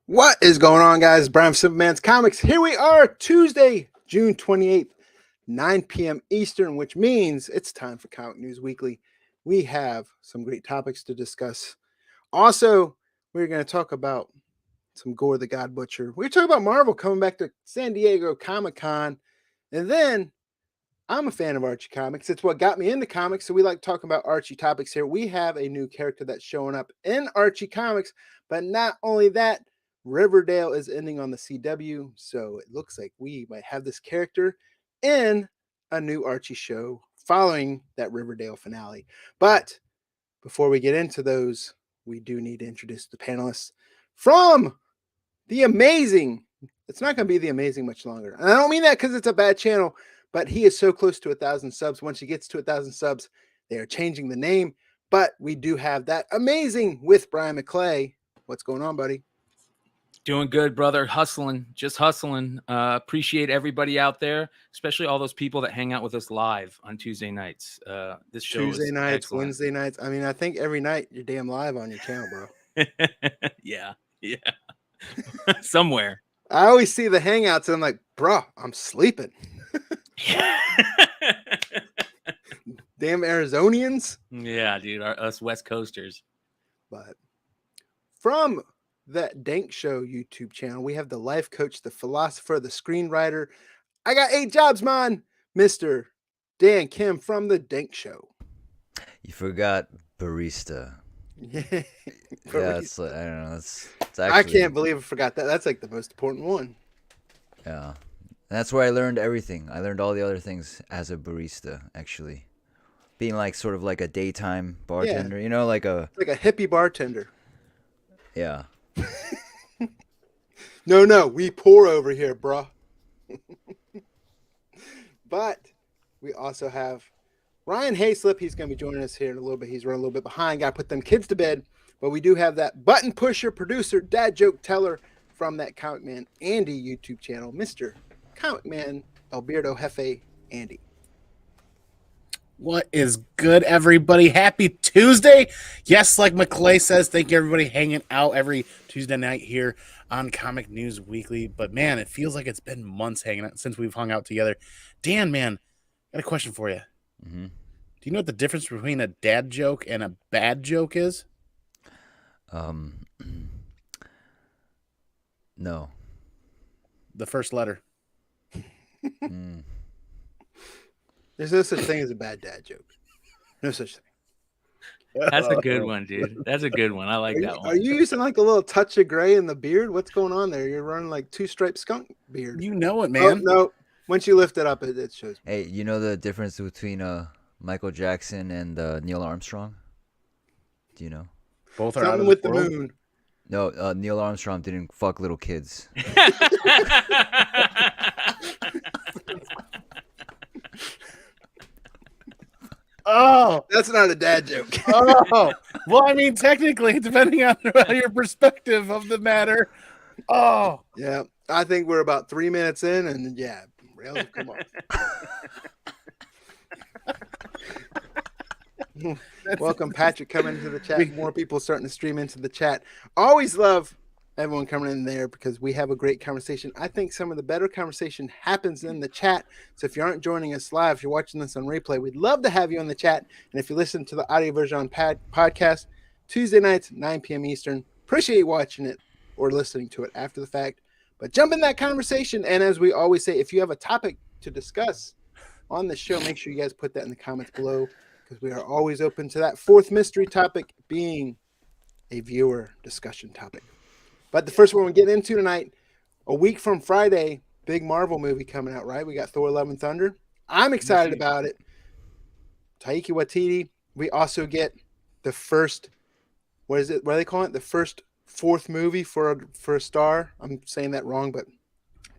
What is going on, guys? Brian from Superman's Comics. Here we are, Tuesday, June 28th, 9 p.m. Eastern, which means it's time for Comic News Weekly. We have some great topics to discuss. Also, we're going to talk about some Gorr the God Butcher. We're talking about Marvel coming back to San Diego Comic-Con. And then I'm a fan of Archie comics. It's what got me into comics, so we like to talk about Archie topics here. We have a new character that's showing up in Archie comics, but not only that, Riverdale is ending on the CW, so it looks like we might have this character in a new Archie show following that Riverdale finale. But before we get into those, we do need to introduce the panelists from the amazing. It's not going to be the amazing much longer. And I don't mean that because it's a bad channel, but he is so close to 1,000 subs. Once he gets to 1,000 subs, they are changing the name. But we do have that amazing with Brian McClay. What's going on, buddy? Doing good, brother. Hustling, just hustling. Appreciate everybody out there, especially all those people that hang out with us live on Tuesday nights. This show Tuesday nights, excellent. Wednesday nights. I mean, I think every night you're damn live on your channel, bro. yeah. Somewhere. I always see the hangouts and I'm like, bro, I'm sleeping. Damn Arizonians. Yeah, dude. Us West Coasters. But from that Dank Show YouTube channel, we have the life coach, the philosopher, the screenwriter. I got 8 jobs, man. Mr. Dan Kim from the Dank Show. You forgot barista. Yeah, it's like, I don't know. It's actually, I can't believe I forgot that. That's like the most important one. Yeah. That's where I learned everything. I learned all the other things as a barista, actually. Being like sort of like a daytime bartender, Yeah. you know, like a hippie bartender. Yeah. No, we pour over here, bruh. But we also have Ryan Hayslip. He's going to be joining us here in a little bit. He's running a little bit behind. Got to put them kids to bed. But we do have that button pusher, producer, dad joke teller from that Comic Man Andy YouTube channel, Mr. Comic Man Alberto Jefe Andy. What is good, everybody? Happy Tuesday. Yes, like McClay says, thank you, everybody, hanging out every Tuesday night here on Comic News Weekly. But, man, it feels like it's been months hanging out since we've hung out together. Dan, man, I got a question for you. Mm-hmm. Do you know what the difference between a dad joke and a bad joke is? No. The first letter. There's no such thing as a bad dad joke. No such thing. That's a good one, dude. That's a good one. I like that one. Are you using like a little touch of gray in the beard? What's going on there? You're running like 2-striped skunk beard. You know it, Oh, man. no. Once you lift it up, it shows. Hey, you know the difference between Michael Jackson and Neil Armstrong? Do you know? Both are out Something of with the the world. moon. No, Neil Armstrong didn't fuck little kids. Oh, That's not a dad joke. oh. Well, I mean, technically, depending on your perspective of the matter. Oh, Yeah, I think we're about 3 minutes in, and yeah, rails have come off. Welcome, Patrick, coming into the chat. More people starting to stream into the chat. Always love everyone coming in there because we have a great conversation. I think some of the better conversation happens in the chat. So if you aren't joining us live, if you're watching this on replay, we'd love to have you in the chat. And if you listen to the audio version on podcast, Tuesday nights, 9 p.m. Eastern, appreciate you watching it or listening to it after the fact. But jump in that conversation. And as we always say, if you have a topic to discuss on the show, make sure you guys put that in the comments below because we are always open to that fourth mystery topic being a viewer discussion topic. But the first one we get into tonight, a week from Friday, big Marvel movie coming out, right? We got Thor: Love and Thunder. I'm excited about it. Taika Waititi. We also get the first, what is it? What do they call it? The fourth movie for a star. I'm saying that wrong, but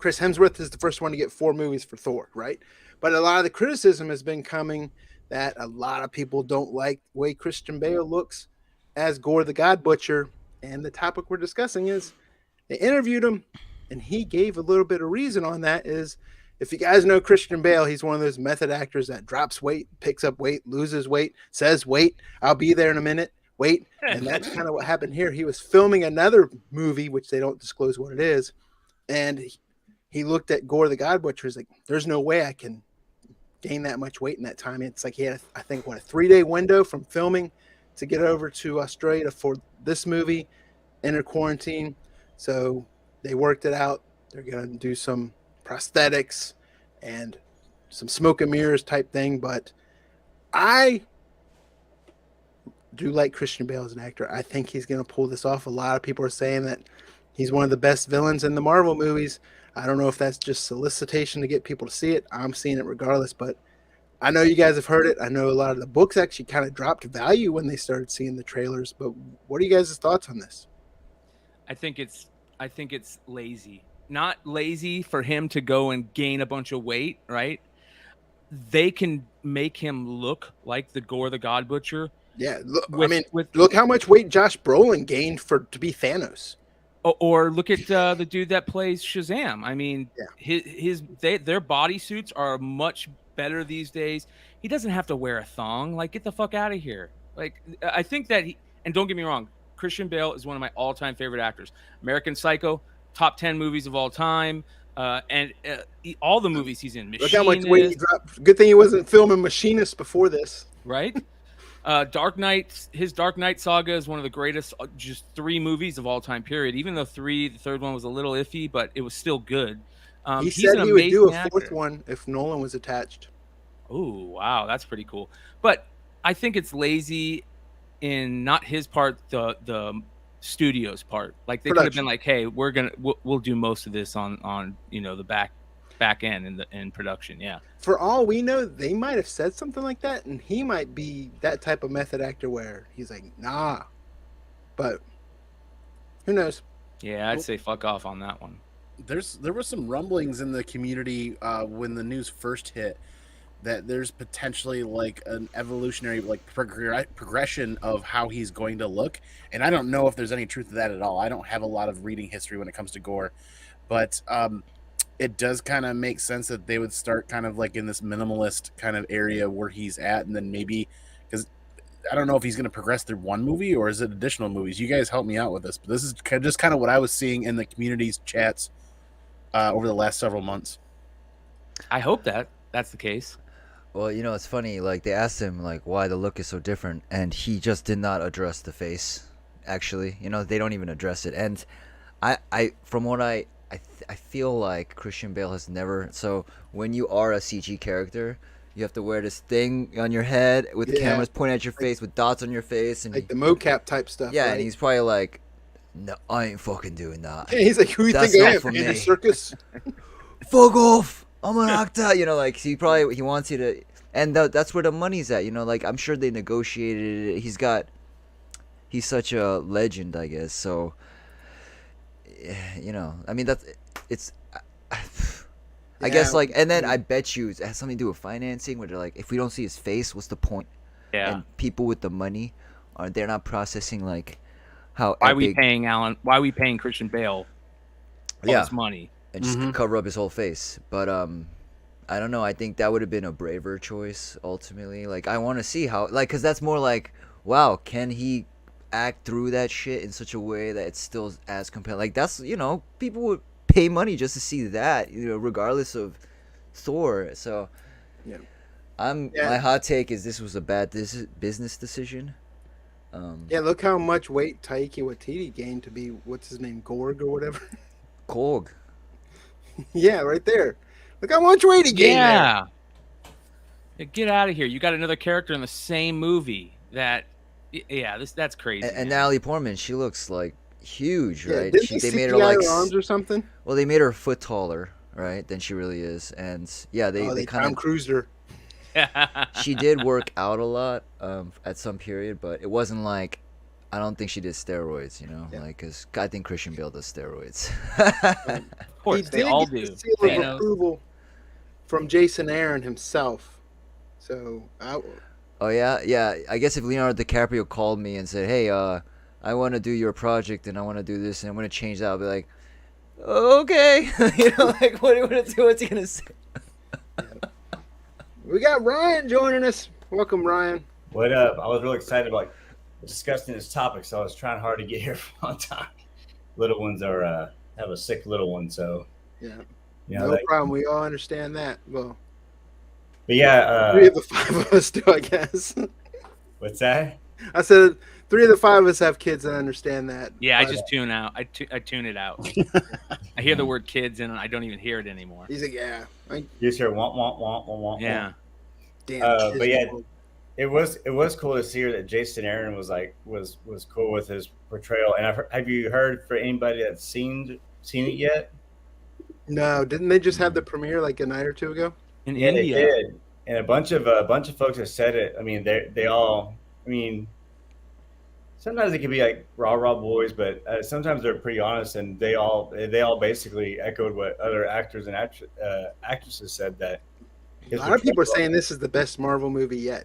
Chris Hemsworth is the first one to get 4 movies for Thor, right? But a lot of the criticism has been coming that a lot of people don't like the way Christian Bale looks as Gorr the God Butcher. And the topic we're discussing is they interviewed him, and he gave a little bit of reason on that is, if you guys know Christian Bale, he's one of those method actors that drops weight, picks up weight, loses weight, says, wait, I'll be there in a minute. weight. And that's kind of what happened here. He was filming another movie, which they don't disclose what it is. And he looked at Gorr the God Butcher. He's like, there's no way I can gain that much weight in that time. It's like he had, I think, a 3-day window from filming to get over to Australia for this movie, enter quarantine. So they worked it out. They're going to do some prosthetics and some smoke and mirrors type thing. But I do like Christian Bale as an actor. I think he's going to pull this off. A lot of people are saying that he's one of the best villains in the Marvel movies. I don't know if that's just solicitation to get people to see it. I'm seeing it regardless, but I know you guys have heard it. I know a lot of the books actually kind of dropped value when they started seeing the trailers, but what are you guys' thoughts on this? I think it's lazy. Not lazy for him to go and gain a bunch of weight, right? They can make him look like the Gorr the God Butcher. Yeah, look, look how much weight Josh Brolin gained to be Thanos. Or look at the dude that plays Shazam. I mean, their bodysuits are much better these days. He doesn't have to wear a thong. Like, get the fuck out of here. Like, I think that and don't get me wrong, Christian Bale is one of my all-time favorite actors. American Psycho, top 10 movies of all time. And all the movies he's in. Look how much weight he dropped. Good thing he wasn't filming Machinist before this. Right? Dark Knight, his Dark Knight saga is one of the greatest, just 3 movies of all time, period. Even though the third one was a little iffy, but it was still good. He said he would do a fourth one if Nolan was attached. Oh, wow. That's pretty cool. But I think it's lazy in not his part, the studio's part. Like, they could have been like, hey, we'll do most of this on the back end in production. Yeah. For all we know, they might have said something like that, and he might be that type of method actor where he's like, nah. But who knows? Yeah, I'd say fuck off on that one. There were some rumblings in the community when the news first hit that there's potentially like an evolutionary progression of how he's going to look, and I don't know if there's any truth to that at all. I don't have a lot of reading history when it comes to Gorr, but it does kind of make sense that they would start kind of like in this minimalist kind of area where he's at, and then maybe, because I don't know if he's going to progress through one movie or is it additional movies. You guys help me out with this, but this is just kind of what I was seeing in the community's chats over the last several months. I hope that's the case. Well, it's funny. Like, they asked him like why the look is so different, and he just did not address the face. Actually, they don't even address it. And I from what I feel like Christian Bale has never. So when you are a CG character, you have to wear this thing on your head with cameras pointing at your face with dots on your face, and like the mocap type stuff. Yeah, right? And he's probably like, "No, I ain't fucking doing that." Yeah, he's like, "Who you think I am? In a circus?" Fuck off! I'm an actor. Like he wants you to, and that's where the money's at. Like I'm sure they negotiated it. He's such a legend, I guess. So. I mean I guess like, and then I bet you it has something to do with financing, where they're like, if we don't see his face, what's the point? Yeah. And people with the money they're not processing like how. Why are we paying Alan? Why are we paying Christian Bale all this money and just cover up his whole face? But I don't know. I think that would have been a braver choice ultimately. Like I want to see how, like, because that's more like, wow, can he act through that shit in such a way that it's still as compelling? Like that's people would pay money just to see that, regardless of Thor. So my hot take is this was a bad business decision. Look how much weight Taika Waititi gained to be, what's his name, Gorg or whatever. Korg. Yeah, right there. Look how much weight he gained. Yeah, get out of here. You got another character in the same movie that. Yeah, that's crazy. And Natalie Portman, she looks like huge, right? They made her like arms or something. Well, they made her a foot taller, right, than she really is, and they kind of cruised her. She did work out a lot at some period, but it wasn't like, I don't think she did steroids, like, because I think Christian Bale does steroids. Of course, they all do. Seal of approval from Jason Aaron himself. So Oh yeah. I guess if Leonardo DiCaprio called me and said, "Hey, I want to do your project and I want to do this and I'm going to change that," I'll be like, "Okay," like what's he gonna say? We got Ryan joining us. Welcome, Ryan. What up? I was really excited about discussing this topic, so I was trying hard to get here on time. Little ones are have a sick little one, so Yeah. you know No problem. We all understand that. Well, But yeah, 3 of the 5 of us do, I guess. what's that? I said 3 of the 5 of us have kids and understand that. Yeah, I but just tune out. I tune it out. I hear the word kids and I don't even hear it anymore. he's like, yeah, You just hear womp womp womp womp womp. Yeah. damn. But Disney yeah, World. it was cool to see that Jason Aaron was cool with his portrayal. And have you heard for anybody that's seen it yet? No, didn't they just have the premiere like a night or two ago? In Yeah, India. they did, and a bunch of folks have said it. I mean, they all. I mean, sometimes it can be like rah boys, but sometimes they're pretty honest, and they all basically echoed what other actors and actresses said, that A lot of people are saying this is the best Marvel movie yet.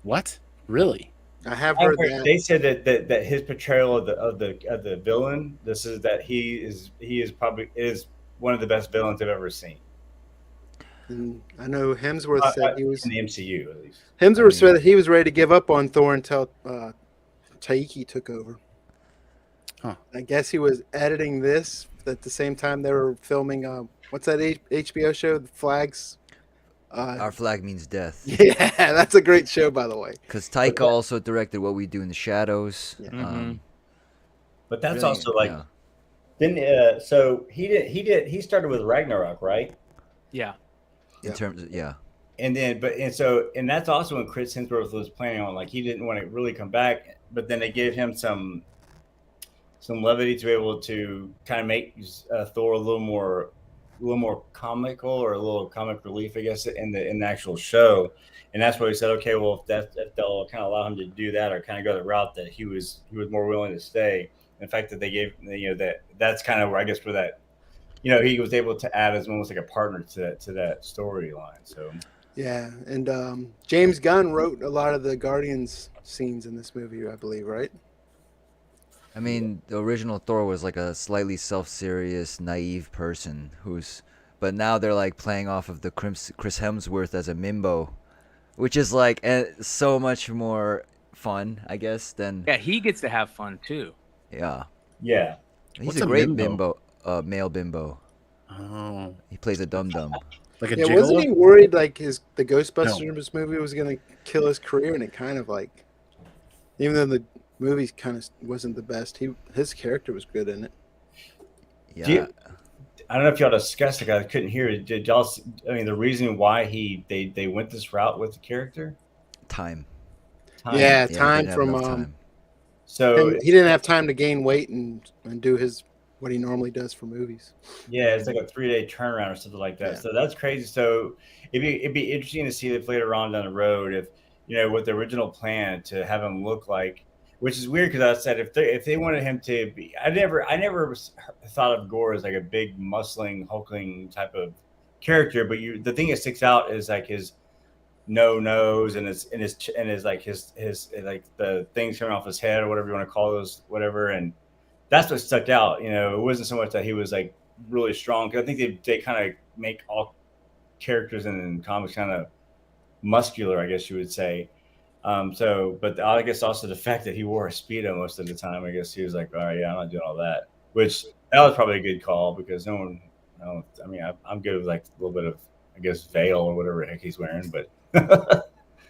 What? Really? I have heard that. They said that his portrayal of the villain, he is probably one of the best villains I've ever seen. And I know Hemsworth said he was in the MCU at least. Hemsworth said that he was ready to give up on Thor until Taiki took over. Huh. I guess he was editing this at the same time they were filming. What's that HBO show? The Flags. Our Flag Means Death. Yeah, that's a great show, by the way. Because Taika also directed What We Do in the Shadows. Yeah. But that's really, also like, yeah. so he started with Ragnarok, right? Yeah. In terms of, yeah. And that's also when Chris Hemsworth was planning on, like, he didn't want to really come back, but then they gave him some levity to be able to kind of make Thor a little more comical, or a little comic relief, I guess, in the actual show. And that's why he said, okay, well, if they'll kind of allow him to do that, or kind of go the route that he was more willing to stay. In fact, that they gave, that's kind of where, I guess, where that, he was able to add as almost like a partner to that storyline. So Yeah, and James Gunn wrote a lot of the Guardians scenes in this movie, I believe, right? I mean, the original Thor was like a slightly self-serious, naive person but now they're like playing off of the Chris Hemsworth as a Mimbo, which is like so much more fun, I guess, than. Yeah, he gets to have fun too. Yeah. yeah. He's What's a a great Mimbo? male bimbo. Oh, He plays a dum-dum. like a Yeah, wasn't he gigolo? worried like the Ghostbusters movie was going to kill his career, and it kind of like, even though the movie kind of wasn't the best, his character was good in it. Yeah. I don't know if y'all discussed it. I couldn't hear it. Did y'all? I mean, the reason why they went this route with the character? Time. Yeah, Yeah, time they didn't have from enough time. So he didn't have time to gain weight and do what he normally does for movies. yeah, it's like a 3-day turnaround or something like that. Yeah. So that's crazy. So it'd be interesting to see if later on down the road, if with the original plan to have him look like, which is weird, because I said if they wanted him to be, I never thought of Gorr as like a big muscling, hulking type of character. But the thing that sticks out is like his no nose and his like his like the things coming off his head, or whatever you want to call those, whatever. And that's what stuck out. It wasn't so much that he was like really strong, because I think they kind of make all characters in comics kind of muscular, I guess you would say. But I guess also the fact that he wore a Speedo most of the time, I guess he was like, all right, yeah, I'm not doing all that. Which that was probably a good call, because no one, I mean, I'm good with like a little bit of, I guess, veil or whatever the heck he's wearing, but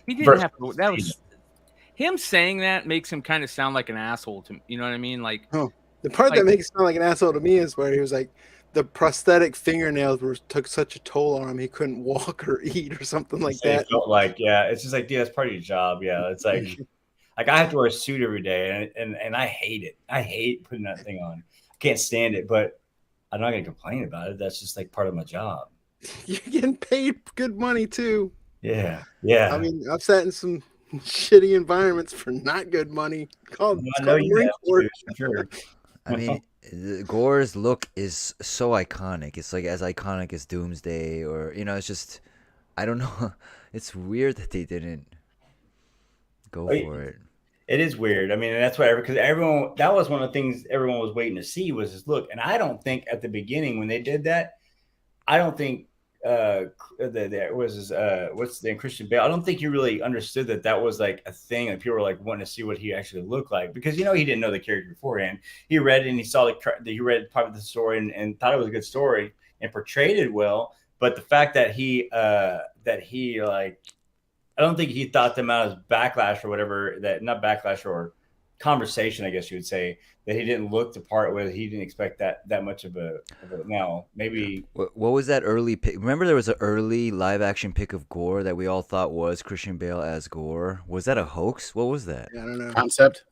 He didn't have to. That was him saying that makes him kind of sound like an asshole to me. You know what I mean? Like, The part that makes it sound like an asshole to me is where he was like, the prosthetic fingernails took such a toll on him, he couldn't walk or eat or something like that. It felt like, yeah, it's just like, dude, that's part of your job. Yeah, it's like I have to wear a suit every day, and I hate it. I hate putting that thing on. I can't stand it, but I'm not gonna complain about it. That's just like part of my job. You're getting paid good money too. Yeah. I mean, I've sat in some shitty environments for not good money. I know you have to, for sure. I mean, Gorr's look is so iconic. It's like as iconic as Doomsday, or it's just, I don't know. It's weird that they didn't go for it. It is weird. I mean, and that's why, because everyone, that was one of the things everyone was waiting to see, was his look. And I don't think at the beginning when they did that, I don't think was his what's the name, Christian Bale. I don't think he really understood that was like a thing, and people were like wanting to see what he actually looked like, because he didn't know the character beforehand. He read it and he saw he read part of the story and thought it was a good story and portrayed it well. But the fact that he like, I don't think he thought them out as backlash or whatever, that not backlash or conversation, I guess you would say, that he didn't look the part, where he didn't expect that much of a now maybe. What was that early pick? Remember there was an early live action pick of Gorr that we all thought was Christian Bale as Gorr. Was that a hoax? What was that? Yeah, I don't know. Concept.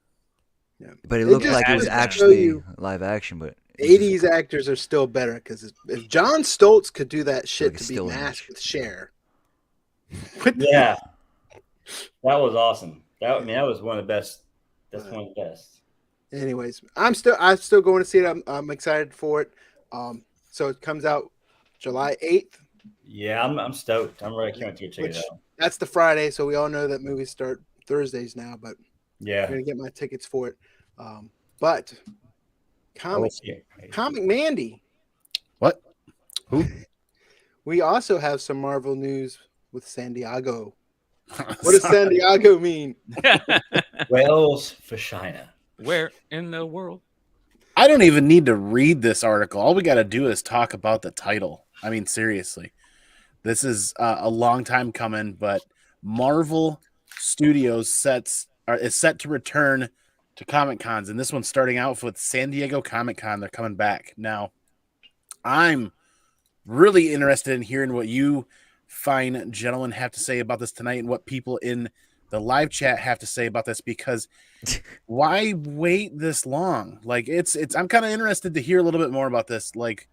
Yeah. But it They looked just like it was had to show actually you live action, but 80s actors are still better, because if John Stoltz could do that shit Like a to be still masked image. with Cher. Yeah, that was awesome. That was one of the best. That's one of the best. Anyways, I'm still going to see it. I'm excited for it. So it comes out July 8th. Yeah, I'm stoked. I'm ready. I can't wait to check it out. That's the Friday, so we all know that movies start Thursdays now, but Yeah, I'm gonna get my tickets for it. But comic Mandy. What? Who? We also have some Marvel news with San Diego. What does San Diego mean? Wales for China. Where in the world? I don't even need to read this article. All we got to do is talk about the title. I mean, seriously, this is a long time coming, but Marvel Studios is set to return to Comic Cons, and this one's starting out with San Diego Comic Con. They're coming back now. I'm really interested in hearing what you fine gentlemen have to say about this tonight, and what people in the live chat have to say about this, because why wait this long? Like, I'm kind of interested to hear a little bit more about this. Like,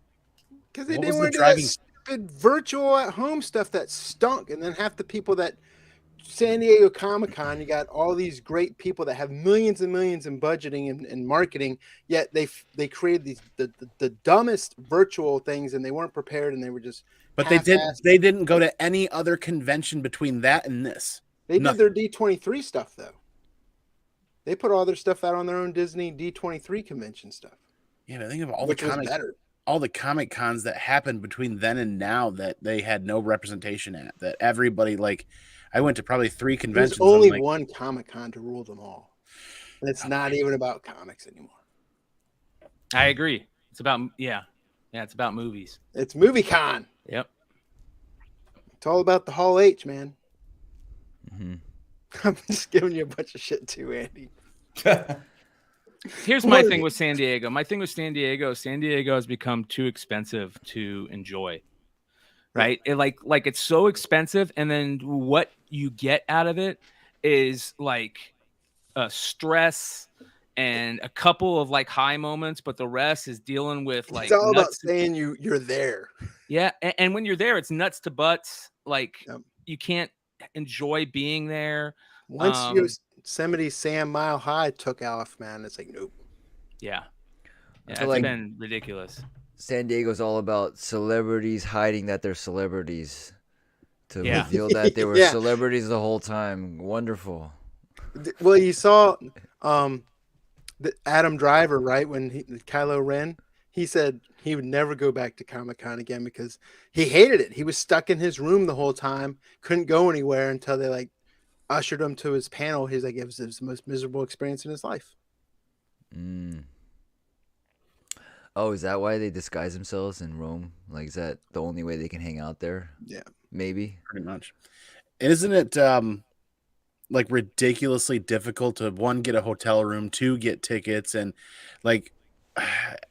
because they what didn't was want the to do that driving- stupid virtual at home stuff that stunk, and then half the people that San Diego Comic Con, you got all these great people that have millions and millions in budgeting and marketing, yet they created the dumbest virtual things, and they weren't prepared, and they were just. But they didn't go to any other convention between that and this. They did their D23 stuff though. They put all their stuff out on their own Disney D23 convention stuff. Yeah, but think of all the Comic Cons that happened between then and now that they had no representation at. That everybody, like, I went to probably 3 conventions. There's only one Comic Con to rule them all. And it's not even about comics anymore. I agree. It's about it's about movies. It's Movie Con. Yep. It's all about the Hall H, man. Mm-hmm. I'm just giving you a bunch of shit too, Andy. Here's my thing with San Diego. My thing with San Diego has become too expensive to enjoy. Right? It like it's so expensive, and then what you get out of it is like stress and a couple of like high moments, but the rest is dealing with like it's all about saying you're there. Yeah, and when you're there, it's nuts to butts. Like you can't enjoy being there. Once Yosemite Sam Mile High took off, man, it's like nope. Yeah, it's like been ridiculous. San Diego's all about celebrities hiding that they're celebrities to reveal that they were celebrities the whole time. Wonderful. Well, you saw the Adam Driver, right? When Kylo Ren, he said he would never go back to Comic-Con again because he hated it. He was stuck in his room the whole time, couldn't go anywhere until they like ushered him to his panel. He's like, it was the most miserable experience in his life. Mm. Oh, is that why they disguise themselves in Rome? Like, is that the only way they can hang out there? Yeah, maybe. Pretty much. Isn't it like ridiculously difficult to get a hotel room, 2 get tickets, and like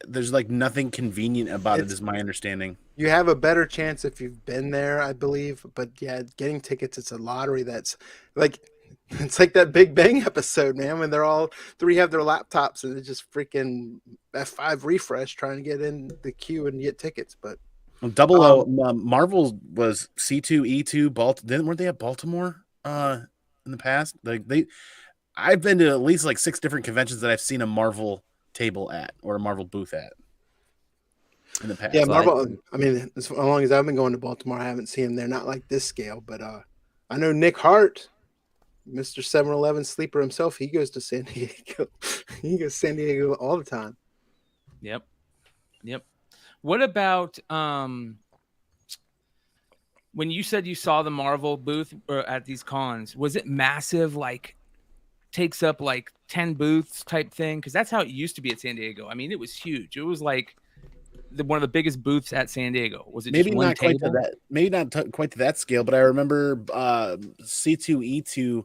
there's like nothing convenient about it, is my understanding. You have a better chance if you've been there, I believe. But yeah, getting tickets, it's a lottery. That's like, it's like that Big Bang episode, man, when they're all 3 have their laptops and it's just freaking F5 refresh trying to get in the queue and get tickets. But Marvel was C2, E2, weren't they at Baltimore in the past? Like I've been to at least like 6 different conventions that I've seen a Marvel table at or a Marvel booth at in the past. Yeah, Marvel. I mean, as long as I've been going to Baltimore, I haven't seen them there. Not like this scale, but I know Nick Hart, Mr. 7-Eleven sleeper himself. He goes to San Diego. He goes to San Diego all the time. Yep. What about when you said you saw the Marvel booth at these cons, was it massive? Like takes up like 10 booths type thing? Because that's how it used to be at San Diego. I mean, it was huge. It was like one of the biggest booths at San Diego. Was it Maybe just one not quite to table? that. Maybe not quite to that scale, but I remember C2E2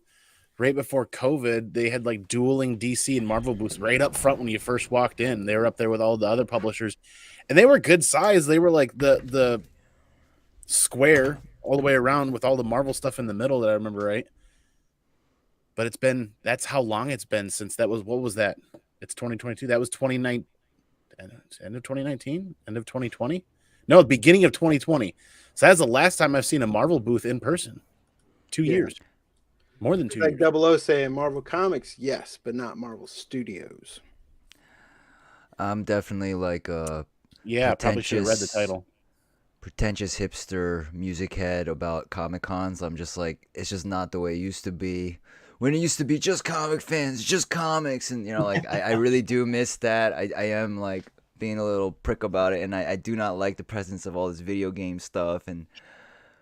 right before COVID. They had like dueling DC and Marvel booths right up front when you first walked in. They were up there with all the other publishers, and they were good size. They were like the square all the way around with all the Marvel stuff in the middle. That I remember right. But that's how long it's been since that was, what was that? It's 2022. That was 2019, end of 2019, end of 2020. No, the beginning of 2020. So that's the last time I've seen a Marvel booth in person. 2 years. More than 2 years. Like Double O saying Marvel Comics, yes, but not Marvel Studios. I'm definitely like Yeah, probably should have read the title. Pretentious hipster music head about Comic Cons. I'm just like, it's just not the way it used to be. When it used to be just comic fans, just comics, and like I really do miss that. I am like being a little prick about it, and I do not like the presence of all this video game stuff and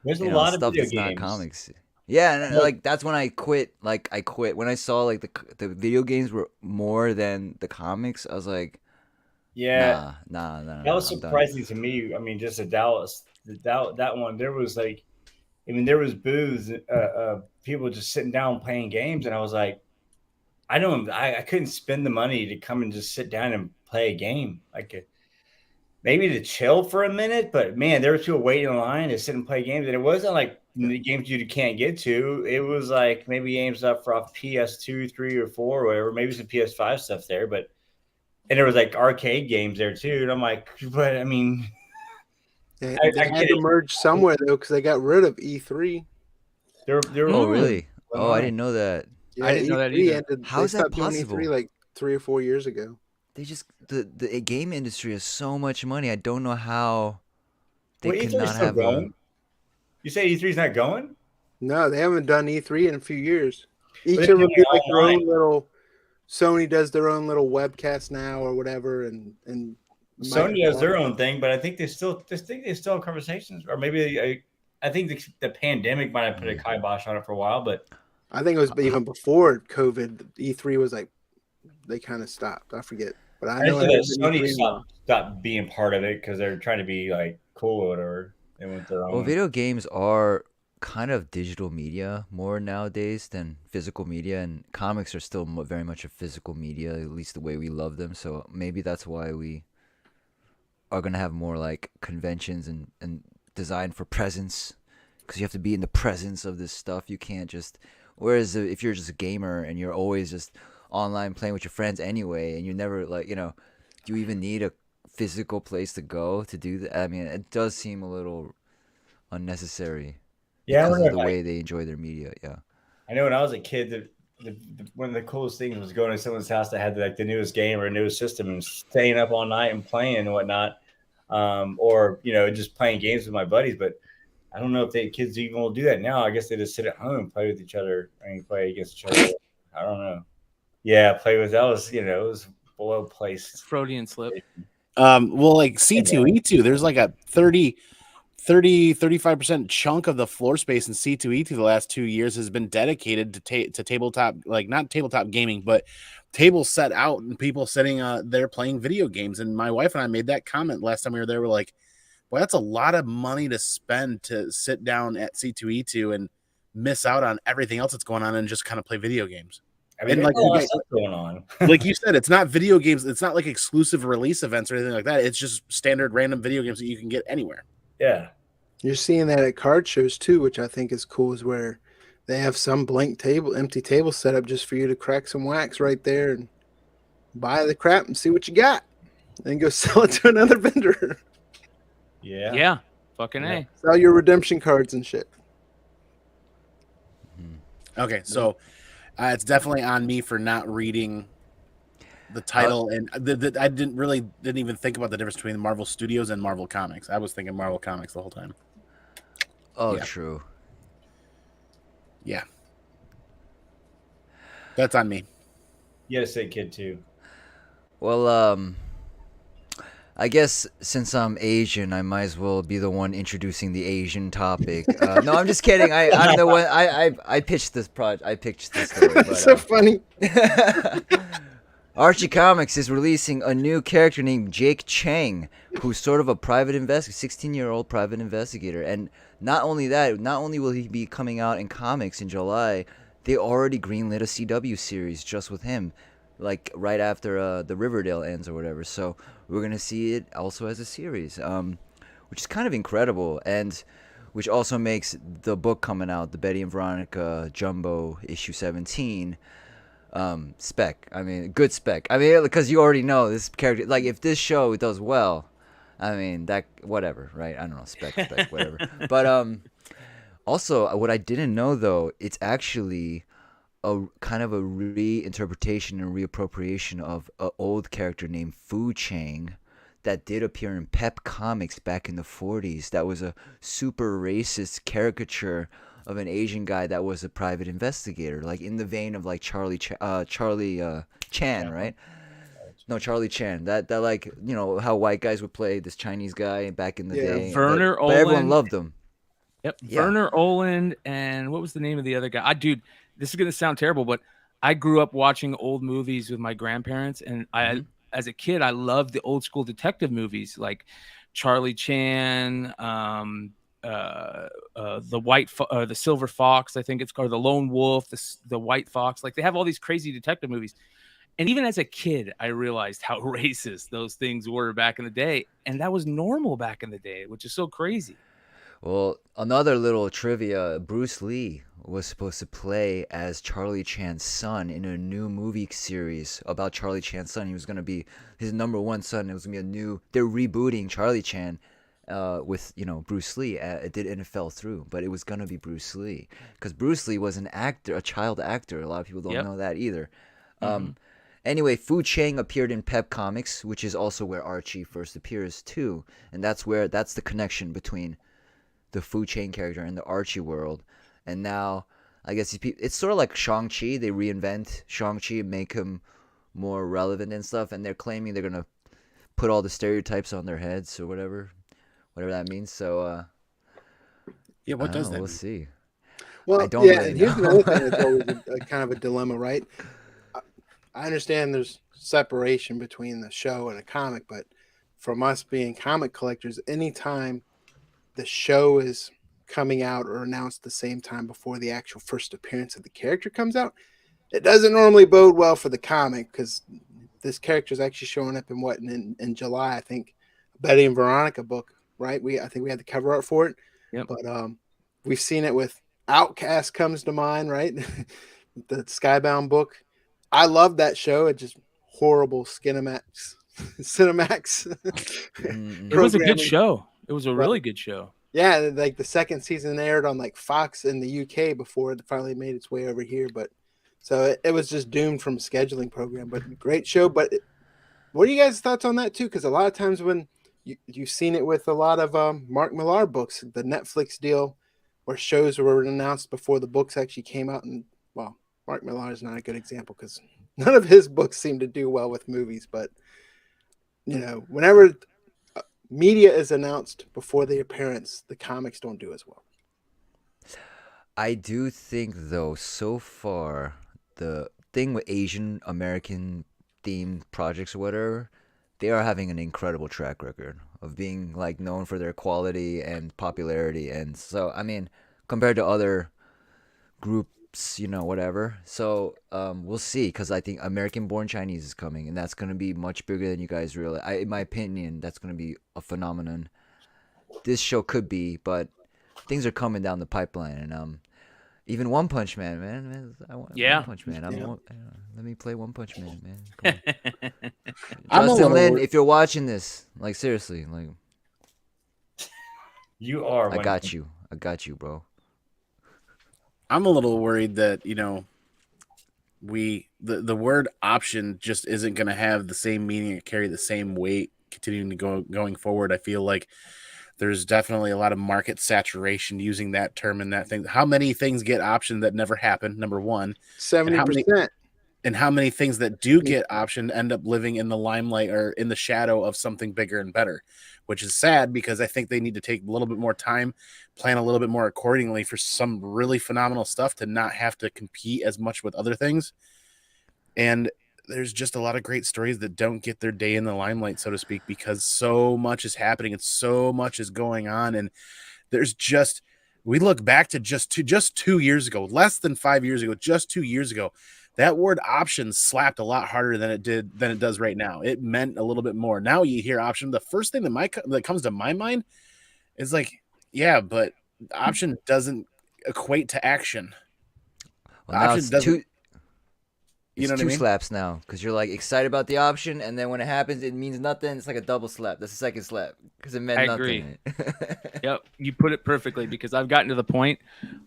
There's a lot of stuff video that's not games. comics. Yeah, and like that's when I quit. Like I quit when I saw like the video games were more than the comics. I was like, Yeah, nah. that was I'm done. surprising to me. I mean, just the Dallas, that one. There was like, I mean, there was booths, people just sitting down playing games, and I was like, I couldn't spend the money to come and just sit down and play a game. Like maybe to chill for a minute, but man, there were people waiting in line to sit and play games, and it wasn't like the games you can't get to. It was like maybe games up for off PS2, 3, or 4, or whatever. Maybe some PS5 stuff there, but and there was like arcade games there too. And I'm like, but I mean, They I had get to it. merge somewhere though because they got rid of E3. There Oh were really? going Oh, I on. didn't know that. Yeah, I didn't know that E3 either. ended. How They is that stopped doing possible? E3 like 3 or 4 years ago. They just the game industry has so much money. I don't know how they Well, could E3 is not still have a. going. You say E3 is not going? No, they haven't done E3 in a few years. Each they're of them doing do it like their online. own little. Sony does their own little webcast now or whatever, and Sony has Microsoft. their own thing, but I think they still have conversations, or maybe I think the pandemic might have put a kibosh on it for a while, but I think it was even before COVID. E3 was like they kind of stopped. I forget, but I I know think it that was Sony E3 now. stopped being part of it because they're trying to be like cool or whatever. They went their Well, own. video games are kind of digital media more nowadays than physical media, and comics are still very much a physical media, at least the way we love them. So maybe that's why we are gonna have more like conventions and designed for presence, because you have to be in the presence of this stuff. You can't just. Whereas if you're just a gamer and you're always just online playing with your friends anyway, and you never like do you even need a physical place to go to do that? I mean, it does seem a little unnecessary Yeah, I because don't of know. the way they enjoy their media. Yeah. I know when I was a kid, one of the coolest things was going to someone's house that had like the newest game or newest system and staying up all night and playing and whatnot, or just playing games with my buddies. But I don't know if kids even will do that now. I guess they just sit at home and play with each other and play against each other. I don't know. Yeah, play with that was it was below placed. Freudian slip. Well, like C2E2, there's like a 35% chunk of the floor space in C2E2 the last 2 years has been dedicated to tabletop, like not tabletop gaming, but tables set out and people sitting there playing video games. And my wife and I made that comment last time we were there. We're like, well, that's a lot of money to spend to sit down at C2E2 and miss out on everything else that's going on and just kind of play video games. I mean, And there's like a lot of stuff going on. like you said, it's not video games. It's not like exclusive release events or anything like that. It's just standard random video games that you can get anywhere. Yeah. You're seeing that at card shows too, which I think is cool. Is where they have some empty table set up just for you to crack some wax right there and buy the crap and see what you got, and go sell it to another vendor. Yeah. Yeah. Fucking A. Sell your redemption cards and shit. Okay, so it's definitely on me for not reading the title, and I didn't even think about the difference between Marvel Studios and Marvel Comics. I was thinking Marvel Comics the whole time. Oh, Yeah. true. Yeah, that's on me. You had a sick kid too. Well, I guess since I'm Asian, I might as well be the one introducing the Asian topic. No, I'm just kidding. I'm the one. I pitched this project. I pitched this story. But, so funny. Archie Comics is releasing a new character named Jake Chang, who's sort of a private 16-year-old private investigator. And not only that, not only will he be coming out in comics in July, they already greenlit a CW series just with him, like right after the Riverdale ends or whatever. So we're gonna see it also as a series, which is kind of incredible, and which also makes the book coming out, the Betty and Veronica Jumbo issue 17. Spec. I mean, good spec. I mean, because you already know this character. Like, if this show does well, I mean, that whatever, right? I don't know, spec, whatever. But also, what I didn't know though, it's actually a kind of a reinterpretation and reappropriation of an old character named Fu Chang that did appear in Pep Comics back in the 40s. That was a super racist caricature of an Asian guy that was a private investigator, like in the vein of like Charlie Chan, right? No, Charlie Chan. That like, you know how white guys would play this Chinese guy back in the day. Werner but everyone Oland. loved him. Yep, Yeah. Werner Oland, and what was the name of the other guy? Dude, this is gonna sound terrible, but I grew up watching old movies with my grandparents, and as a kid, I loved the old school detective movies like Charlie Chan, the Silver Fox, I think it's called, the Lone Wolf, the White Fox. Like, they have all these crazy detective movies. And even as a kid, I realized how racist those things were back in the day, and that was normal back in the day, which is so crazy. Well, another little trivia, Bruce Lee was supposed to play as Charlie Chan's son in a new movie series about Charlie Chan's son. He was going to be his number one son. It was going to be they're rebooting Charlie Chan with, Bruce Lee. It fell through, but it was going to be Bruce Lee because Bruce Lee was an actor, a child actor. A lot of people don't know that either. Anyway, Fu Chang appeared in Pep Comics, which is also where Archie first appears too. And that's the connection between the Fu Chang character in the Archie world. And now, I guess it's sort of like Shang-Chi. They reinvent Shang-Chi and make him more relevant and stuff. And they're claiming they're going to put all the stereotypes on their heads or whatever that means. So, yeah, what does that We'll mean? see. Well, I don't yeah, really and here's know. another thing that's always a kind of a dilemma, right? I understand there's separation between the show and a comic, but from us being comic collectors, anytime the show is coming out or announced the same time before the actual first appearance of the character comes out, it doesn't normally bode well for the comic because this character is actually showing up in July, I think, Betty and Veronica book, right? I think we had the cover art for it. Yep. But we've seen it with Outcast comes to mind, right? The Skybound book. I love that show. It just horrible Cinemax. It was a good show. It was a really good show. Yeah, like the second season aired on like Fox in the UK before it finally made its way over here. But so it was just doomed from a scheduling program. But great show. But what are you guys' thoughts on that too? Because a lot of times when you've seen it with a lot of Mark Millar books, the Netflix deal where shows were announced before the books actually came out. And well, Mark Millar is not a good example because none of his books seem to do well with movies. But whenever media is announced before the appearance, the comics don't do as well. I do think, though, so far, the thing with Asian American themed projects or whatever, they are having an incredible track record of being like known for their quality and popularity. And so, I mean, compared to other groups, whatever. So we'll see, because I think American Born Chinese is coming, and that's going to be much bigger than you guys realize. In my opinion, that's going to be a phenomenon. This show could be, but things are coming down the pipeline. And even One Punch Man, man. I want One Punch Man. Let me play One Punch Man, man. Come on. Justin Lin, if you're watching this, like, seriously, like, you are. I got you, bro. I'm a little worried that the word option just isn't going to have the same meaning or carry the same weight continuing to going forward. I feel like there's definitely a lot of market saturation using that term and that thing. How many things get optioned that never happen? Number one, 70%. and how many things that do get optioned end up living in the limelight or in the shadow of something bigger and better, which is sad because I think they need to take a little bit more time, plan a little bit more accordingly for some really phenomenal stuff to not have to compete as much with other things. And there's just a lot of great stories that don't get their day in the limelight, so to speak, because so much is happening and so much is going on. And there's just, we look back to just 2 years ago, less than 5 years ago, just 2 years ago, that word options slapped a lot harder than it does right now. It meant a little bit more. Now you hear option, the first thing that comes to my mind is like, yeah, but option doesn't equate to action. Well, now Option it's doesn't. two. You It's know what I two mean? slaps now because you're like excited about the option, and then when it happens, it means nothing. It's like a double slap. That's the second slap because it meant I nothing. Yep, you put it perfectly because I've gotten to the point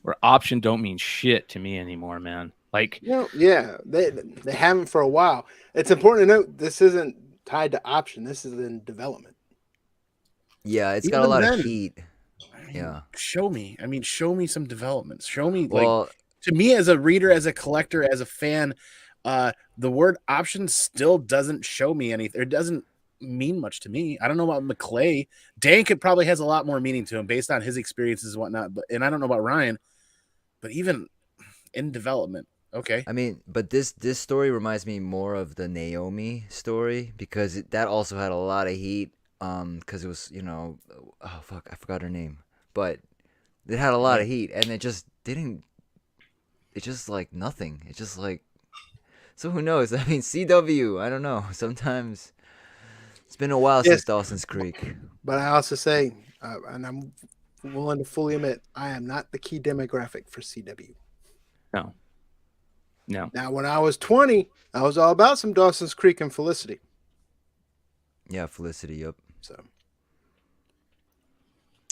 where option don't mean shit to me anymore, man. Like, Yeah, they haven't for a while. It's important to note this isn't tied to option. This is in development. Yeah, it's got a Even lot then, of heat. I mean, Yeah. show me. I mean, show me some developments. Show me, like, Well, to me as a reader, as a collector, as a fan, the word option still doesn't show me anything. It doesn't mean much to me. I don't know about McClay. Dan could probably has a lot more meaning to him based on his experiences and whatnot. But and I don't know about Ryan, but even in development, okay. I mean, but this story reminds me more of the Naomi story because that also had a lot of heat. Because it was, oh fuck, I forgot her name, but it had a lot of heat, and it just didn't. It's just like nothing. It's just like, so who knows? I mean, CW. I don't know. Sometimes it's been a while Yes. since Dawson's Creek. But I also say, and I'm willing to fully admit, I am not the key demographic for CW. no. Now, when I was 20, I was all about some Dawson's Creek and Felicity. Yeah, Felicity. Yep. So,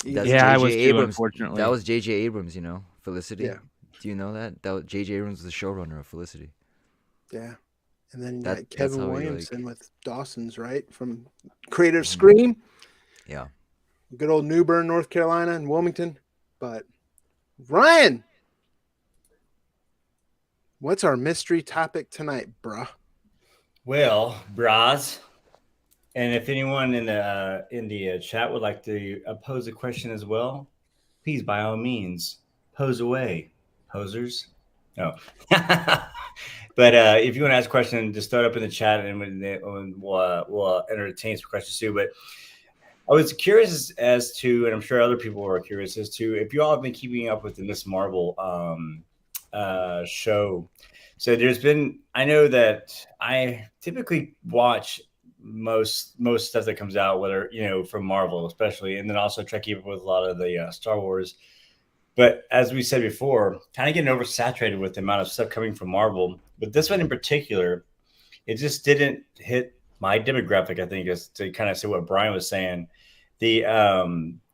That's Yeah, I J.J. was too, Abrams. unfortunately. That was J.J. Abrams. Felicity. Yeah. Do you know that? J.J. Abrams was the showrunner of Felicity. yeah. And then you That- got that's Kevin how he, Williamson with Dawson's, right? From creator of Scream. Yeah. Good old New Bern, North Carolina, and Wilmington. But Ryan, what's our mystery topic tonight, bruh? Well, bras, and if anyone in the chat would like to pose a question as well, please by all means pose away, posers. No, but if you want to ask a question, just throw it up in the chat, and we'll entertain some questions too. But I was curious as to, and I'm sure other people are curious as to, if you all have been keeping up with the Miss Marvel show. So there's been, I know that I typically watch most stuff that comes out, whether, from Marvel especially, and then also try to keep up with a lot of the Star Wars. But as we said before, kind of getting oversaturated with the amount of stuff coming from Marvel. But this one in particular, it just didn't hit my demographic, I think, is to kind of say what Brian was saying. The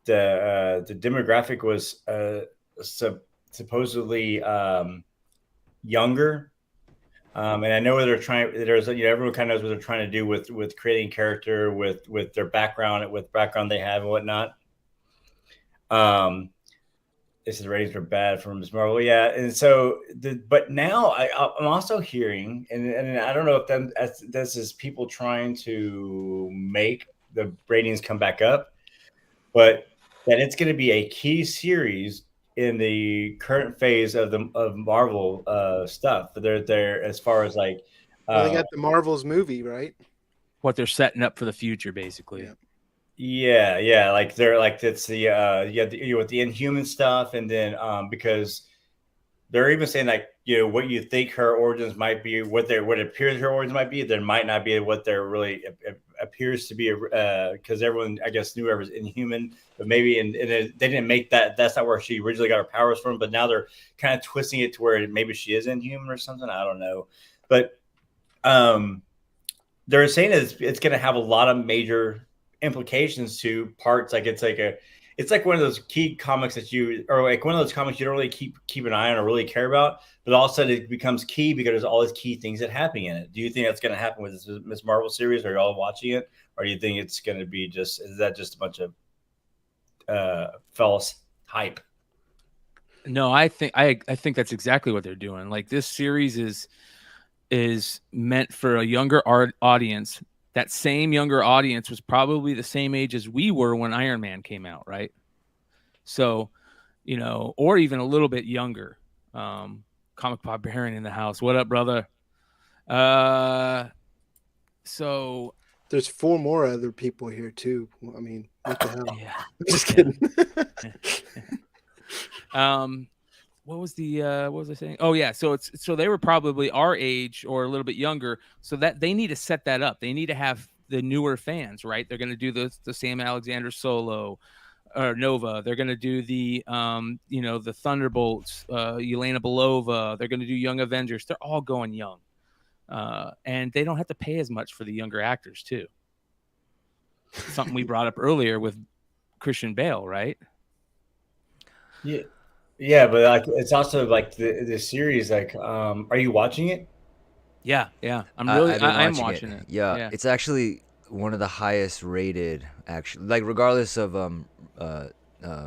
demographic was supposedly younger. And I know they're trying. There's, everyone kind of knows what they're trying to do with creating character, with their background they have and whatnot. This is ratings are bad from Ms. Marvel, yeah. And so, but now I'm also hearing, and I don't know if this is people trying to make the ratings come back up, but that it's going to be a key series in the current phase of Marvel stuff. They're as far as like, Well, they got the Marvels movie, right? What they're setting up for the future, basically. Yeah. Like they're like, it's the with the Inhuman stuff, and then because they're even saying like, what you think her origins might be, what it appears her origins might be, there might not be what they're really appears to be, because everyone, I guess, knew her was Inhuman, but maybe and they didn't make that. That's not where she originally got her powers from. But now they're kind of twisting it to where maybe she is Inhuman or something. I don't know, but they're saying it's going to have a lot of major implications to parts. Like it's like one of those key comics or like one of those comics you don't really keep an eye on or really care about, but all of a sudden it becomes key because there's all these key things that happen in it. Do you think that's going to happen with this Miss Marvel series? Are you all watching it, or do you think it's going to be is that just a bunch of false hype? No, I think that's exactly what they're doing. Like, this series is is meant for a younger audience. That same younger audience was probably the same age as we were when Iron Man came out, right? So, or even a little bit younger. Comic Barbarian in the house. What up, brother? So there's 4 more other people here too. I mean, what the hell? Yeah. I'm just kidding. What was I saying? Oh yeah, so they were probably our age or a little bit younger, so that they need to set that up. They need to have the newer fans, right? They're going to do the Sam Alexander solo or Nova. They're going to do the the Thunderbolts, Yelena Belova. They're going to do Young Avengers. They're all going young. And they don't have to pay as much for the younger actors too. Something we brought up earlier with Christian Bale, right? Yeah, but it's also like the series. Like, are you watching it? Yeah. I'm watching it. Yeah, it's actually one of the highest rated. Actually, like regardless of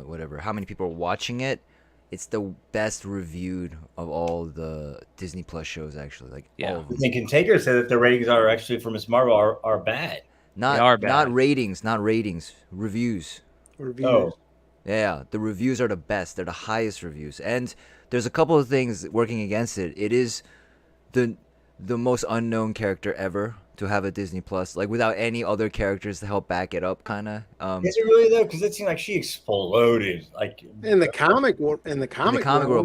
whatever, how many people are watching it, it's the best reviewed of all the Disney Plus shows. Actually, like all of them. I think Taker said that the ratings are actually for Miss Marvel are bad. Not ratings, reviews. Oh. Yeah, the reviews are the best. They're the highest reviews. And there's a couple of things working against it. It is the most unknown character ever to have a Disney Plus, like without any other characters to help back it up, kind of. Is it really though? Because it seemed like she exploded, like in the comic world,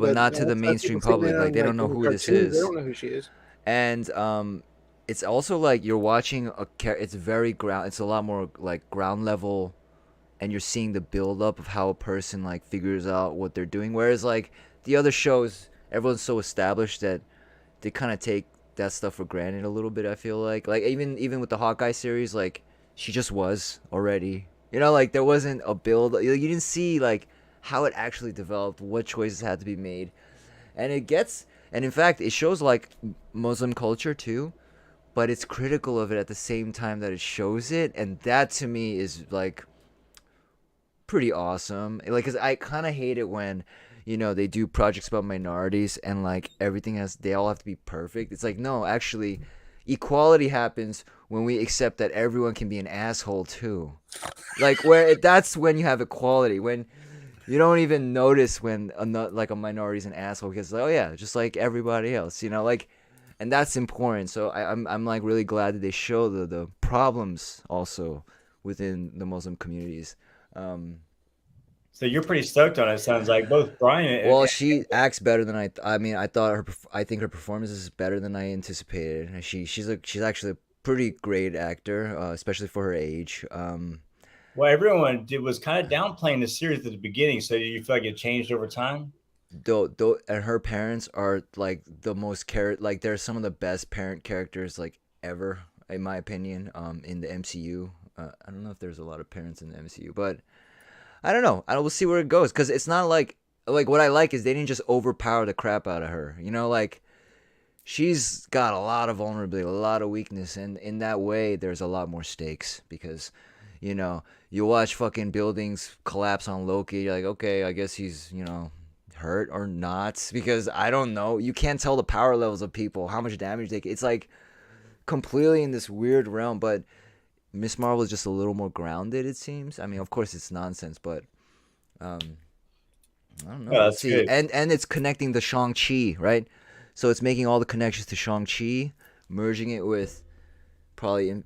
but not to the mainstream public. Like they don't know who this is. They don't know who she is. And it's also like you're watching it's very it's a lot more like ground level. And you're seeing the build up of how a person like figures out what they're doing. Whereas like the other shows, everyone's so established that they kind of take that stuff for granted a little bit. I feel like even with the Hawkeye series, like she just was already, like there wasn't a build. You didn't see like how it actually developed, what choices had to be made, and in fact it shows like Muslim culture too, but it's critical of it at the same time that it shows it, and that to me is like pretty awesome. Like, cause I kind of hate it when, they do projects about minorities and like they all have to be perfect. It's like, no, actually, equality happens when we accept that everyone can be an asshole too. Like that's when you have equality. When you don't even notice when a minority is an asshole because like, oh yeah, just like everybody else, like, and that's important. So I'm like really glad that they show the problems also within the Muslim communities. So you're pretty stoked on it. Sounds like both Brian. Well, she acts better than I mean, I think her performance is better than I anticipated. She's actually a pretty great actor, especially for her age. Well, everyone was kind of downplaying the series at the beginning. So do you feel like it changed over time? Though, and her parents are like the most like they're some of the best parent characters like ever, in my opinion. In the MCU. I don't know if there's a lot of parents in the MCU, but I don't know. We'll see where it goes because it's not like what I like is they didn't just overpower the crap out of her. Like she's got a lot of vulnerability, a lot of weakness, and in that way, there's a lot more stakes because you watch fucking buildings collapse on Loki. You're like, okay, I guess he's hurt or not because I don't know. You can't tell the power levels of people, how much damage they. It's like completely in this weird realm, but Miss Marvel is just a little more grounded, it seems. I mean, of course, it's nonsense, but I don't know. Yeah, Let's see. And it's connecting the Shang-Chi, right? So it's making all the connections to Shang-Chi, merging it with probably,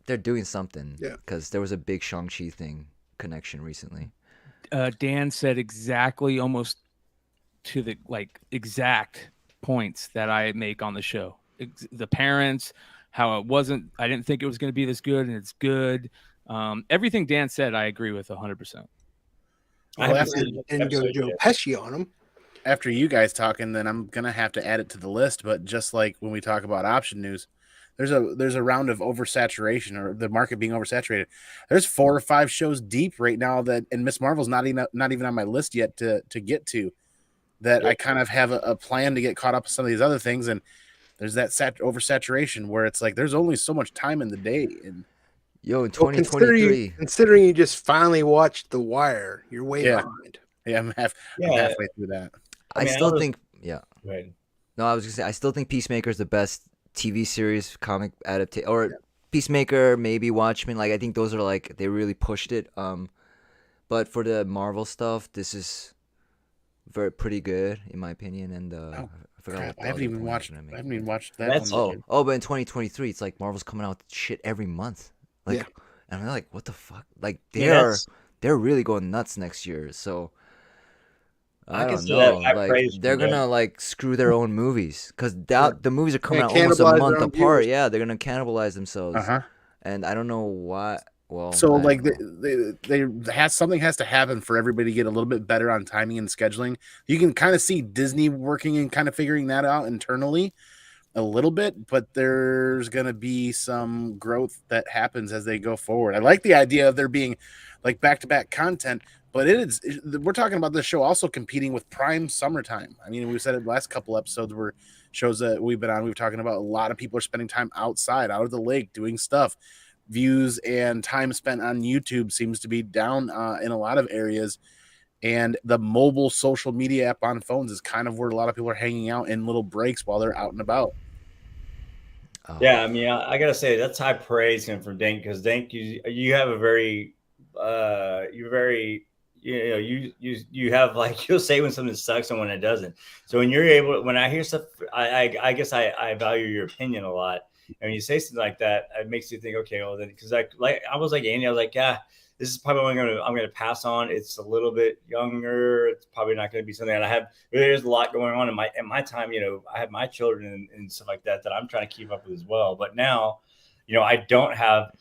they're doing something. Yeah. Because there was a big Shang-Chi connection recently. Dan said exactly almost to the exact points that I make on the show. The parents, how it wasn't, I didn't think it was going to be this good, and it's good. Everything Dan said, I agree with 100%. And go Joe Pesci on him. After you guys talking, then I'm gonna have to add it to the list. But just like when we talk about option news, there's a round of oversaturation or the market being oversaturated. There's 4 or 5 shows deep right now and Miss Marvel's not even on my list yet to get to. That I kind of have a plan to get caught up with some of these other things, and there's that oversaturation where it's like there's only so much time in the day. And in 2023, considering you just finally watched The Wire, you're way behind. Yeah, I'm halfway through that. I still think. Yeah. Right. No, I was gonna say I still think Peacemaker is the best TV series comic adaptation, or Peacemaker, maybe Watchmen. Like I think those are like they really pushed it. But for the Marvel stuff, this is pretty good in my opinion. And Oh, I forgot crap! what the other point I was gonna make. I haven't even watched that That's one. But in 2023, it's like Marvel's coming out with shit every month. Like, Yeah. and I'm like, what the fuck? Like Yeah, they're really going nuts next year. So I I can don't see that know. high Like praise they're from Dane. gonna like screw their own movies because Yeah. the movies are coming Gonna out almost a cannibalize their month own apart. viewers. Yeah, they're gonna cannibalize Uh themselves, huh. and I don't know why. Well, So I like don't know. they has something has to happen for everybody to get a little bit better on timing and scheduling. You can kind of see Disney working and kind of figuring that out internally a little bit, but there's going to be some growth that happens as they go forward. I like the idea of there being like back-to-back content, but we're talking about this show also competing with prime summertime. I mean, we've said it the last couple episodes where shows that we've been on, we've talking about a lot of people are spending time outside, out of the lake, doing stuff. Views and time spent on YouTube seems to be down in a lot of areas. And the mobile social media app on phones is kind of where a lot of people are hanging out in little breaks while they're out and about. Oh, Yeah, I mean, I gotta say that's high praise him from Dink because Dink, you have a very, you're very, you have like you'll say when something sucks and when it doesn't. So when you're able, when I hear stuff, I guess I value your opinion a lot. And when you say something like that, it makes you think, okay, well then, because like I was like Andy, I was like, yeah, this is probably what I'm gonna pass on. It's a little bit younger. It's probably not gonna be something that I have. There's a lot going on in my time. I have my children and stuff like that I'm trying to keep up with as well. But now, I don't have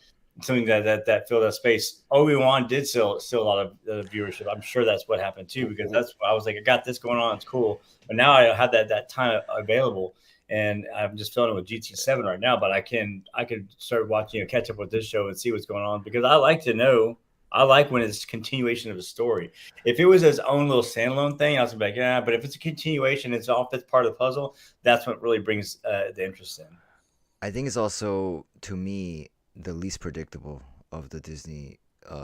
something that filled that space. Obi-Wan did still a lot of viewership. I'm sure that's what happened too, because that's what I was like, I got this going on. It's cool. But now I have that time available. And I'm just filling it with GT7 right now, but I could start watching, catch up with this show and see what's going on because I like to know. I like when it's a continuation of a story. If it was its own little standalone thing, I was like, yeah. But if it's a continuation, it's all fits part of the puzzle. That's what really brings the interest in. I think it's also to me the least predictable of the Disney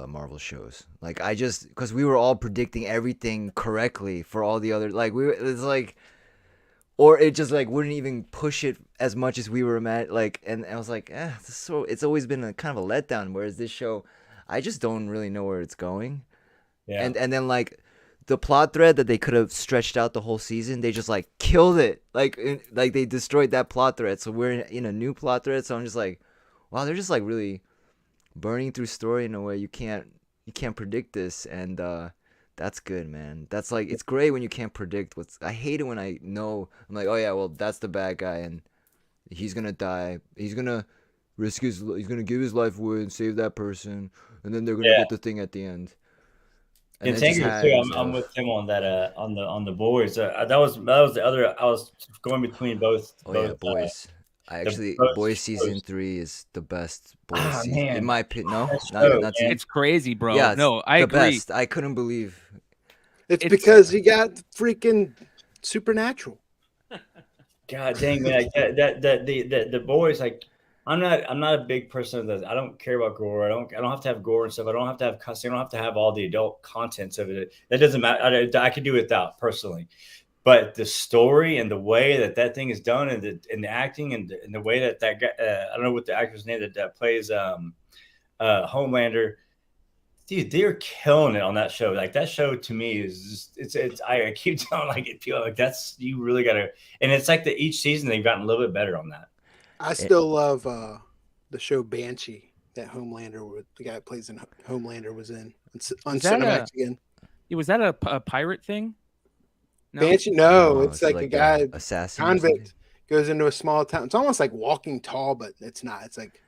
Marvel shows. Like I just because we were all predicting everything correctly for all the other it's like. Or it just like wouldn't even push it as much as we were and I was like, it's always been a kind of a letdown. Whereas this show, I just don't really know where it's going. Yeah. And then like the plot thread that they could have stretched out the whole season, they just like killed it. Like they destroyed that plot thread. So we're in a new plot thread. So I'm just like, wow, they're just like really burning through story in a way you can't predict this. And that's good, man. That's like it's great when you can't predict what's. I hate it when I know. I'm like, oh yeah, well that's the bad guy, and he's gonna die. He's gonna risk his. He's gonna give his life away and save that person, and then they're gonna get the thing at the end. And thank you too. I'm with him on that. On the boys. That was the other. I was going between both. Oh both, yeah, boys. both Boys season shows. 3 is the best boys season Man, in my opinion. No, that not show, not man. It's crazy, bro. Yeah, no, I the agree. best. I couldn't believe. It's because you got freaking supernatural. God dang, man! The boys like. I'm not a big person that I don't care about gore. I don't have to have gore and stuff. I don't have to have cussing. I don't have to have all the adult contents of it. That doesn't matter. I could do without personally. But the story and the way that thing is done, and the acting and the way that guy, I don't know what the actor's name that plays Homelander, dude, they're killing it on that show. Like that show to me is just it's I keep telling like it feel like that's you really gotta, and it's like each season they've gotten a little bit better on that. I still love the show Banshee that Homelander, the guy that plays in Homelander, was in on Cinemax again. Was that a pirate thing? No? Banshee? No, it's like a guy, assassin convict, goes into a small town. It's almost like Walking Tall, but it's not. It's like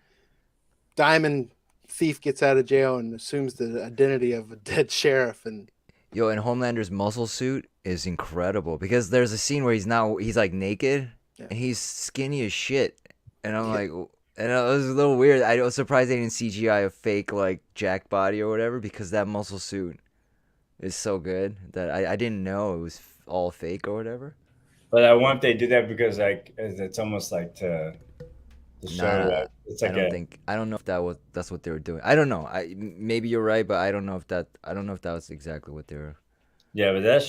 diamond thief gets out of jail and assumes the identity of a dead sheriff. And and Homelander's muscle suit is incredible because there's a scene where he's like naked and he's skinny as shit. And I'm like, and it was a little weird. I was surprised they didn't CGI a fake like Jack body or whatever because that muscle suit is so good that I didn't know it was all fake or whatever. But I wonder if they did that because like it's almost like to show it's like I don't know if that's what they were doing. I don't know. Maybe you're right, but I don't know if that was exactly what they were. Yeah, but that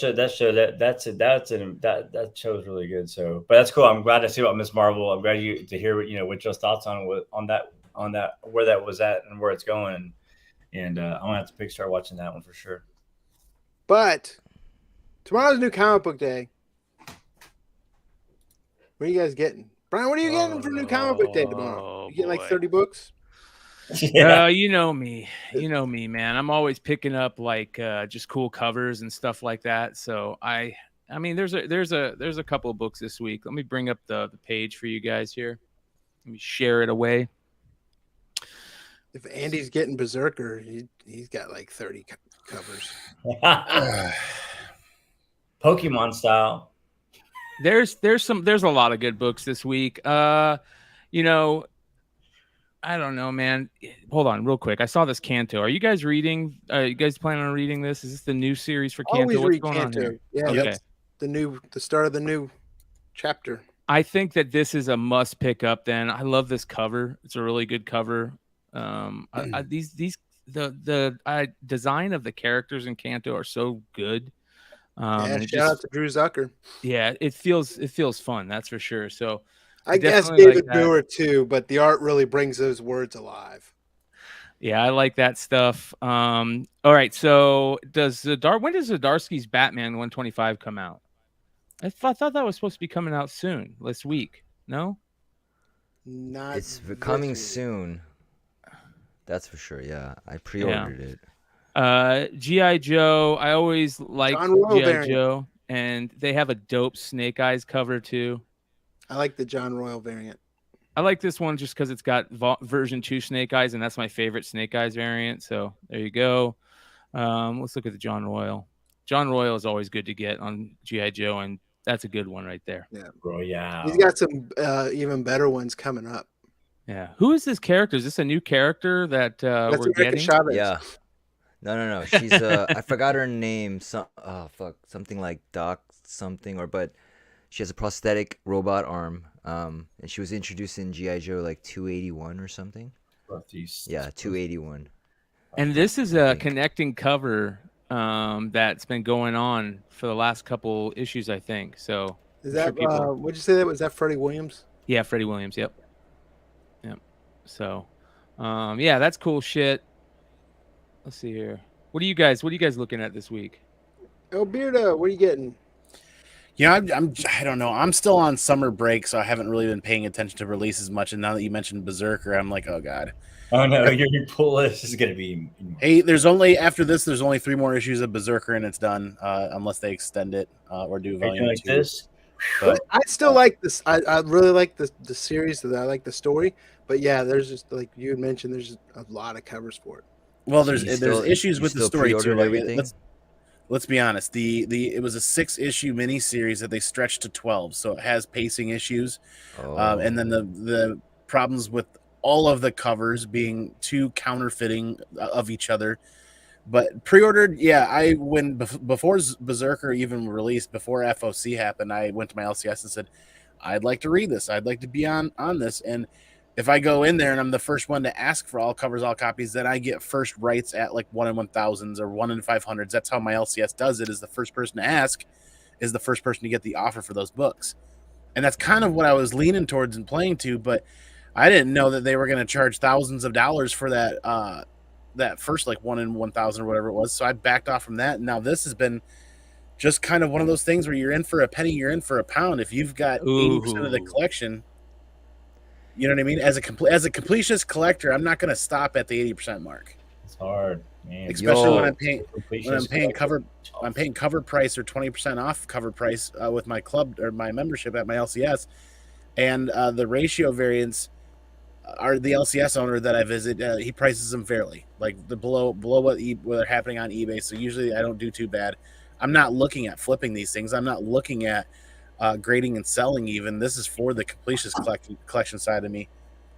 show's really good. So, but that's cool. I'm glad to see about Miss Marvel. I'm glad to hear what y'all's thoughts on that where that was at and where it's going. And I'm gonna have to start watching that one for sure. But tomorrow's new comic book day. What are you guys getting? Brian, what are you getting for new comic book day tomorrow? You getting like 30 books? Yeah. You know me, man. I'm always picking up like just cool covers and stuff like that. So I mean, there's a couple of books this week. Let me bring up the page for you guys here. Let me share it away. If Andy's getting Berserker, he's got like 30 covers. Pokemon style. There's a lot of good books this week. I don't know, man. Hold on, real quick. I saw this Kanto. Are you guys reading? You guys planning on reading this? Is this the new series for Kanto? Always What's read going Kanto. on here? Yeah, Okay. that's the start of the new chapter. I think that this is a must pick up. Then I love this cover. It's a really good cover. The design of the characters in Kanto are so good. Shout out to Drew Zucker. Yeah, it feels fun. That's for sure. So I guess definitely David like that. Brewer too, but the art really brings those words alive. Yeah, I like that stuff. All right, so when does Zdarsky's Batman 125 come out? I thought that was supposed to be coming out soon, this week. No? Not It's coming soon. That's for sure. Yeah, I pre-ordered it. G.I. Joe. I always like G.I. Joe, and they have a dope Snake Eyes cover too. I like the John Royal variant. I like this one just because it's got version 2 Snake Eyes, and that's my favorite Snake Eyes variant. So there you go. Let's look at the John Royal. John Royal is always good to get on G.I. Joe, and that's a good one right there. Yeah, bro. Yeah, he's got some even better ones coming up. Yeah, who is this character? Is this a new character that we're getting? Chavez. Yeah. No. She's I forgot her name. Something like Doc something but she has a prosthetic robot arm. And she was introduced in G.I. Joe like 281 or something. Yeah, 281. And this is a connecting cover that's been going on for the last couple issues, I think. So is that what'd you say that was? That Freddie Williams? Yeah, Freddie Williams. Yep. So, yeah, that's cool shit. Let's see here. What are you guys looking at this week? Oh, Beardo, what are you getting? Yeah, I don't know. I'm still on summer break, so I haven't really been paying attention to releases much. And now that you mentioned Berserker, I'm like, oh god. Oh no, your pull list is gonna be. Hey, after this, there's only 3 more issues of Berserker, and it's done, unless they extend it or do volume 2. This? But I still like this. I really like the series. I like the story. But yeah, there's just like you had mentioned, there's a lot of covers for it. Well, there's issues with the story too. Everything? Let's be honest. It was a 6-issue miniseries that they stretched to 12, so it has pacing issues, and then the problems with all of the covers being too counterfeiting of each other. But pre-ordered, yeah. Before Berserker even released, before FOC happened, I went to my LCS and said, I'd like to read this. I'd like to be on this. And if I go in there and I'm the first one to ask for all covers, all copies, then I get first rights at like 1 in 1,000s or 1 in 500s. That's how my LCS does it. Is the first person to ask is the first person to get the offer for those books. And that's kind of what I was leaning towards and playing to, but I didn't know that they were going to charge thousands of dollars for that first like 1 in 1,000 or whatever it was. So I backed off from that. And now this has been just kind of one of those things where you're in for a penny, you're in for a pound. If you've got 80% of the collection, you know what I mean? As a completionist collector, I'm not going to stop at the 80% mark. It's hard, man. Especially when I'm paying cover price or 20% off cover price with my club or my membership at my LCS, and the ratio variants are the LCS owner that I visit. He prices them fairly, like below what they're happening on eBay. So usually I don't do too bad. I'm not looking at flipping these things. I'm not looking at grading and selling even. This is for the completionist collection side of me.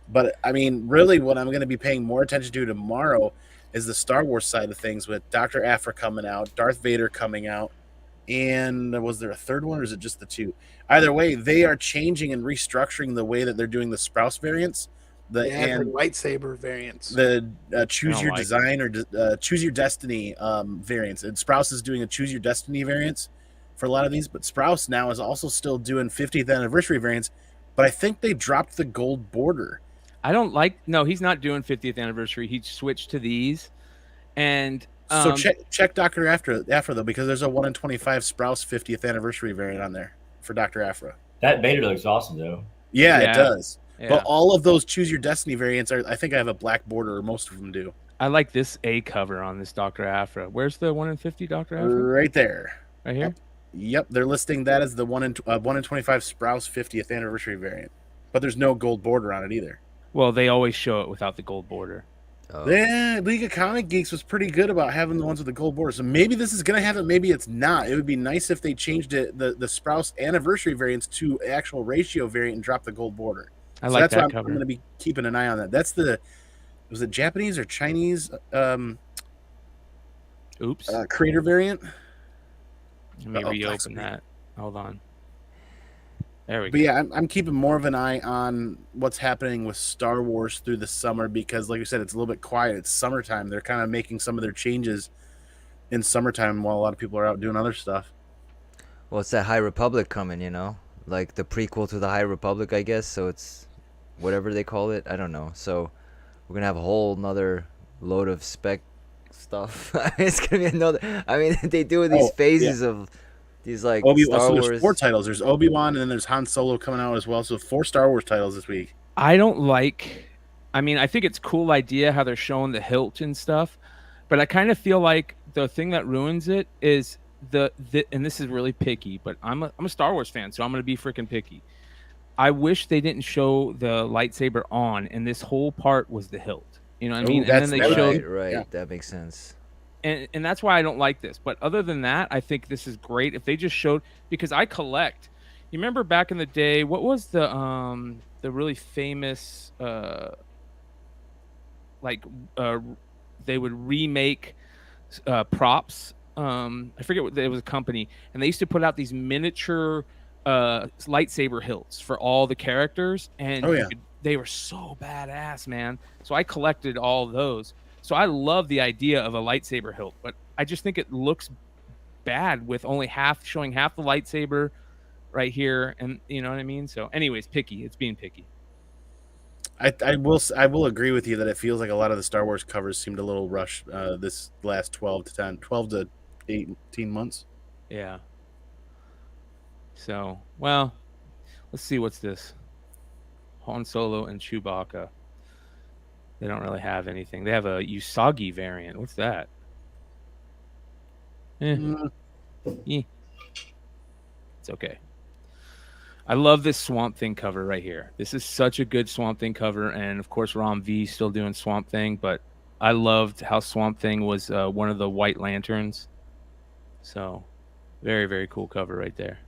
But I mean, really what I'm going to be paying more attention to tomorrow is the Star Wars side of things, with Dr. Aphra coming out, Darth Vader coming out, and was there a third one or is it just the 2? Either way, they are changing and restructuring the way that they're doing the Sprouse variants. The lightsaber variants. The choose your like design or choose your destiny variants. And Sprouse is doing a choose your destiny variants for a lot of these, but Sprouse now is also still doing 50th anniversary variants. But I think they dropped the gold border. I don't like. No, he's not doing 50th anniversary. He switched to these, and so check Dr. Afra though, because there's a 1 in 25 Sprouse 50th anniversary variant on there for Dr. Afra. That Vader looks awesome though. Yeah, it does. Yeah. But all of those choose your destiny variants are. I think I have a black border, or most of them do. I like this A cover on this Dr. Afra. Where's the 1 in 50 Dr. Afra? Right there. Right here. Yep, they're listing that as the 1 in 25 Sprouse 50th anniversary variant, but there's no gold border on it either. Well, they always show it without the gold border. Oh. Yeah, League of Comic Geeks was pretty good about having the ones with the gold border. So maybe this is gonna have it, maybe it's not. It would be nice if they changed it, the Sprouse anniversary variants to actual ratio variant and drop the gold border. I like that's that why cover. I'm gonna be keeping an eye on that. That's was it Japanese or Chinese Oops. creator variant? Let me reopen that. Hold on. There we go. But yeah, I'm keeping more of an eye on what's happening with Star Wars through the summer because, like you said, it's a little bit quiet. It's summertime. They're kind of making some of their changes in summertime while a lot of people are out doing other stuff. Well, it's that High Republic coming, like the prequel to the High Republic, I guess. So it's whatever they call it. I don't know. So we're gonna have a whole nother load of spec stuff. It's gonna be another. I mean, they do these phases of these like Star Wars. There's 4 titles. There's Obi-Wan, and then there's Han Solo coming out as well. So 4 Star Wars titles this week. I don't like. I mean, I think it's a cool idea how they're showing the hilt and stuff, but I kind of feel like the thing that ruins it is the and this is really picky, but I'm a Star Wars fan, so I'm gonna be freaking picky. I wish they didn't show the lightsaber on, and this whole part was the hilt. You know what I mean? And then they showed right. Yeah. That makes sense. And that's why I don't like this. But other than that, I think this is great. If they just showed, because I collect. You remember back in the day, what was the really famous they would remake props. I forget what it was, a company, and they used to put out these miniature lightsaber hilts for all the characters, and they were so badass, man. So I collected all those. So I love the idea of a lightsaber hilt, but I just think it looks bad with only showing half the lightsaber right here, and you know what I mean. So, anyways, picky. It's being picky. I will agree with you that it feels like a lot of the Star Wars covers seemed a little rushed this last 12 to 18 months. Yeah. So, well, let's see what's this. Han Solo and Chewbacca. They don't really have anything. They have a Usagi variant. What's that? It's okay. I love this Swamp Thing cover right here. This is such a good Swamp Thing cover, and of course Rom V still doing Swamp Thing, but I loved how Swamp Thing was one of the White Lanterns. So, very, very cool cover right there.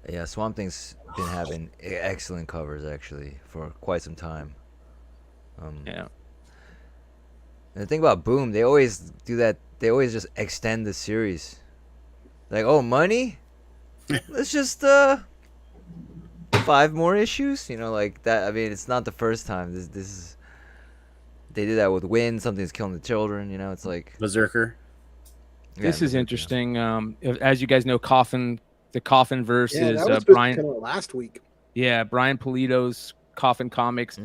Yeah, Swamp Thing's been having excellent covers actually for quite some time. Yeah. And the thing about Boom, they always do that. They always just extend the series. Like, oh, money? Let's just 5 more issues. Like that. I mean, it's not the first time. This is. They did that with Wind. Something's killing the children. It's like Berserker. This is interesting. As you guys know, the Coffin verse is that was Brian. Last week. Yeah, Brian Polito's Coffin Comics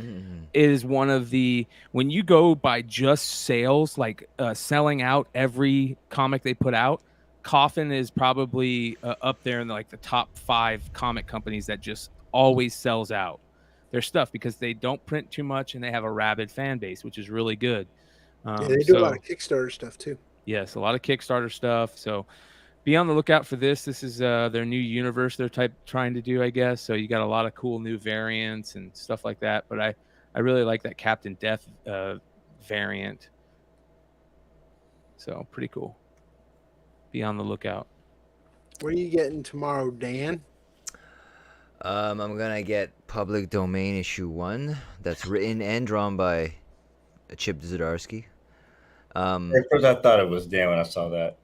is one of the, when you go by just sales, like selling out every comic they put out, Coffin is probably up there in the top 5 comic companies that just always sells out their stuff because they don't print too much and they have a rabid fan base, which is really good. They do a lot of Kickstarter stuff too. Yes, a lot of Kickstarter stuff. So be on the lookout for this. This is their new universe they're trying to do, I guess. So you got a lot of cool new variants and stuff like that. But I really like that Captain Death variant. So pretty cool. Be on the lookout. What are you getting tomorrow, Dan? I'm gonna get Public Domain issue 1. That's written and drawn by Chip Zdarsky. At first, I thought it was Dan when I saw that.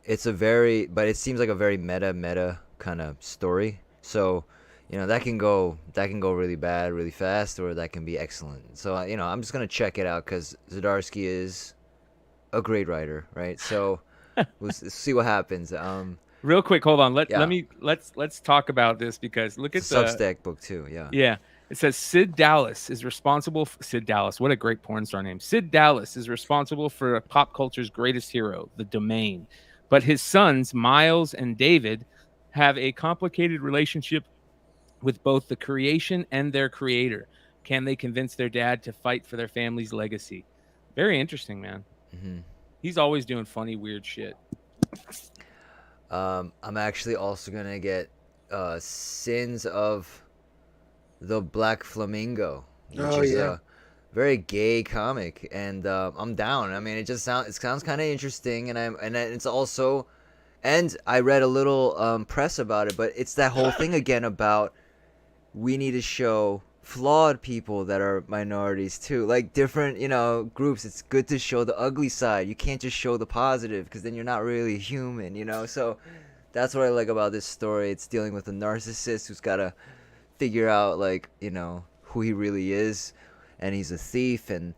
But it seems like a very meta kind of story. So, that can go really bad really fast, or that can be excellent. So I'm just gonna check it out because Zdarsky is a great writer, right? So see what happens. Real quick, hold on. Yeah. Let's talk about this because look at It's a Substack book too. Yeah. Yeah. It says Sid Dallas is responsible Sid Dallas, what a great porn star name. Sid Dallas is responsible for pop culture's greatest hero, The Domain. But his sons, Miles and David, have a complicated relationship with both the creation and their creator. Can they convince their dad to fight for their family's legacy? Very interesting, man. hmm He's always doing funny, weird shit. I'm actually also gonna get Sins of the Black Flamingo, which is a very gay comic, and I'm down. I mean, it sounds kind of interesting, and it's also, and I read a little press about it, but it's that whole thing again about we need to show flawed people that are minorities too, like different groups. It's good to show the ugly side. You can't just show the positive because then you're not really human. So that's what I like about this story. It's dealing with a narcissist who's got to figure out who he really is, and he's a thief, and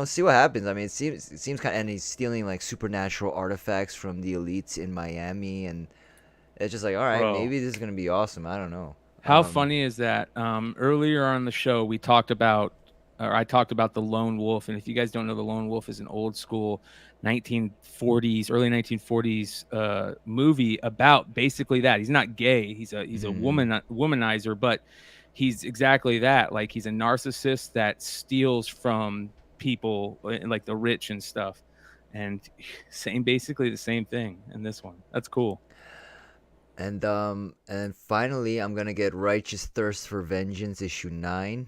see what happens. I mean, it seems kind of, and he's stealing like supernatural artifacts from the elites in Miami, and it's just like, all right, Bro. maybe this is gonna be awesome. I don't know. How funny is that? Earlier on the show, I talked about the Lone Wolf, and if you guys don't know, the Lone Wolf is an old school 1940s, early 1940s movie about basically that. He's not gay. He's a womanizer, but he's exactly that. Like, he's a narcissist that steals from people, like the rich and stuff. And basically the same thing in this one. That's cool. And finally, I'm gonna get Righteous Thirst for Vengeance issue 9.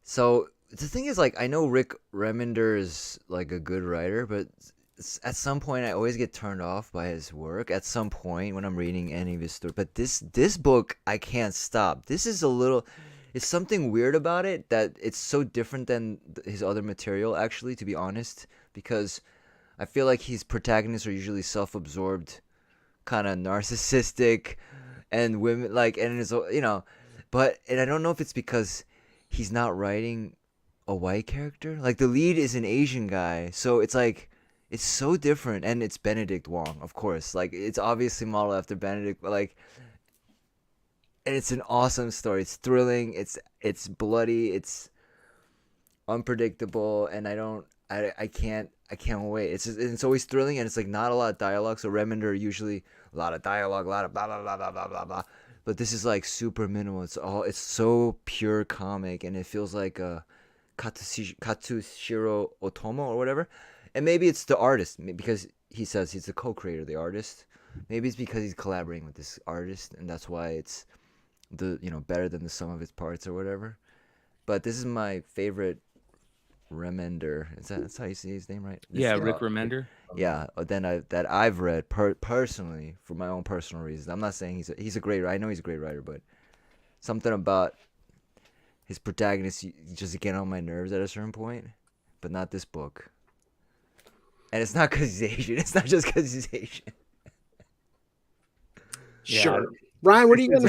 So the thing is, like, I know Rick Remender is like a good writer, but at some point I always get turned off by his work. At some point when I'm reading any of his stories, but this book I can't stop. This is it's something weird about it that it's so different than his other material. Actually, to be honest, because I feel like his protagonists are usually self-absorbed, kind of narcissistic, and women and it's but I don't know if it's because he's not writing a white character. Like, the lead is an Asian guy, so it's like it's so different, and it's Benedict Wong, of course. Like, it's obviously modeled after Benedict, but and it's an awesome story. It's thrilling, it's bloody, it's unpredictable, and I can't wait. It's always thrilling, and it's like not a lot of dialogue. So Remender usually a lot of dialogue, a lot of blah blah blah blah blah blah blah. But this is like super minimal. It's so pure comic, and it feels like a Katsushiro Otomo or whatever. And maybe it's the artist, because he says he's the co-creator, the artist. Maybe it's because he's collaborating with this artist, and that's why it's better than the sum of its parts or whatever. But this is my favorite Remender. That's how you say his name, right? Yeah, Rick Remender. Yeah, that I've read personally for my own personal reasons. I'm not saying he's a great writer. I know he's a great writer, but something about his protagonist just get on my nerves at a certain point. But not this book. And it's not because he's Asian. It's not just because he's Asian. Sure. Ryan, what are you doing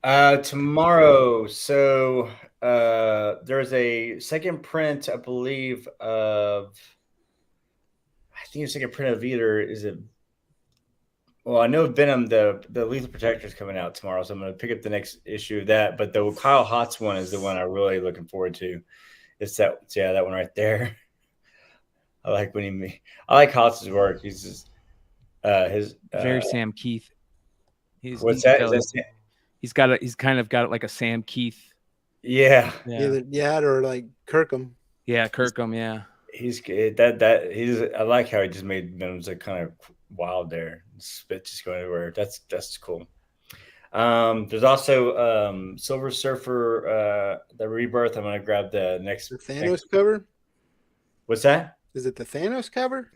tomorrow? Tomorrow, so there's a second print, I believe, I think a second print of I know Venom, the Lethal Protector is coming out tomorrow, so I'm going to pick up the next issue of that. But the Kyle Hotz one is the one I'm really looking forward to. It's that one right there. I like Hotz's work. He's just very Sam Keith. What's that? He's kind of got like a Sam Keith. Yeah. Either that or like Kirkham. Yeah, Kirkham. Yeah. He's I like how he just made Venom's like kind of wild there. Spit just going everywhere. That's cool. There's also Silver Surfer, the Rebirth. I'm gonna grab the next Thanos cover. What's that? Is it the Thanos cover?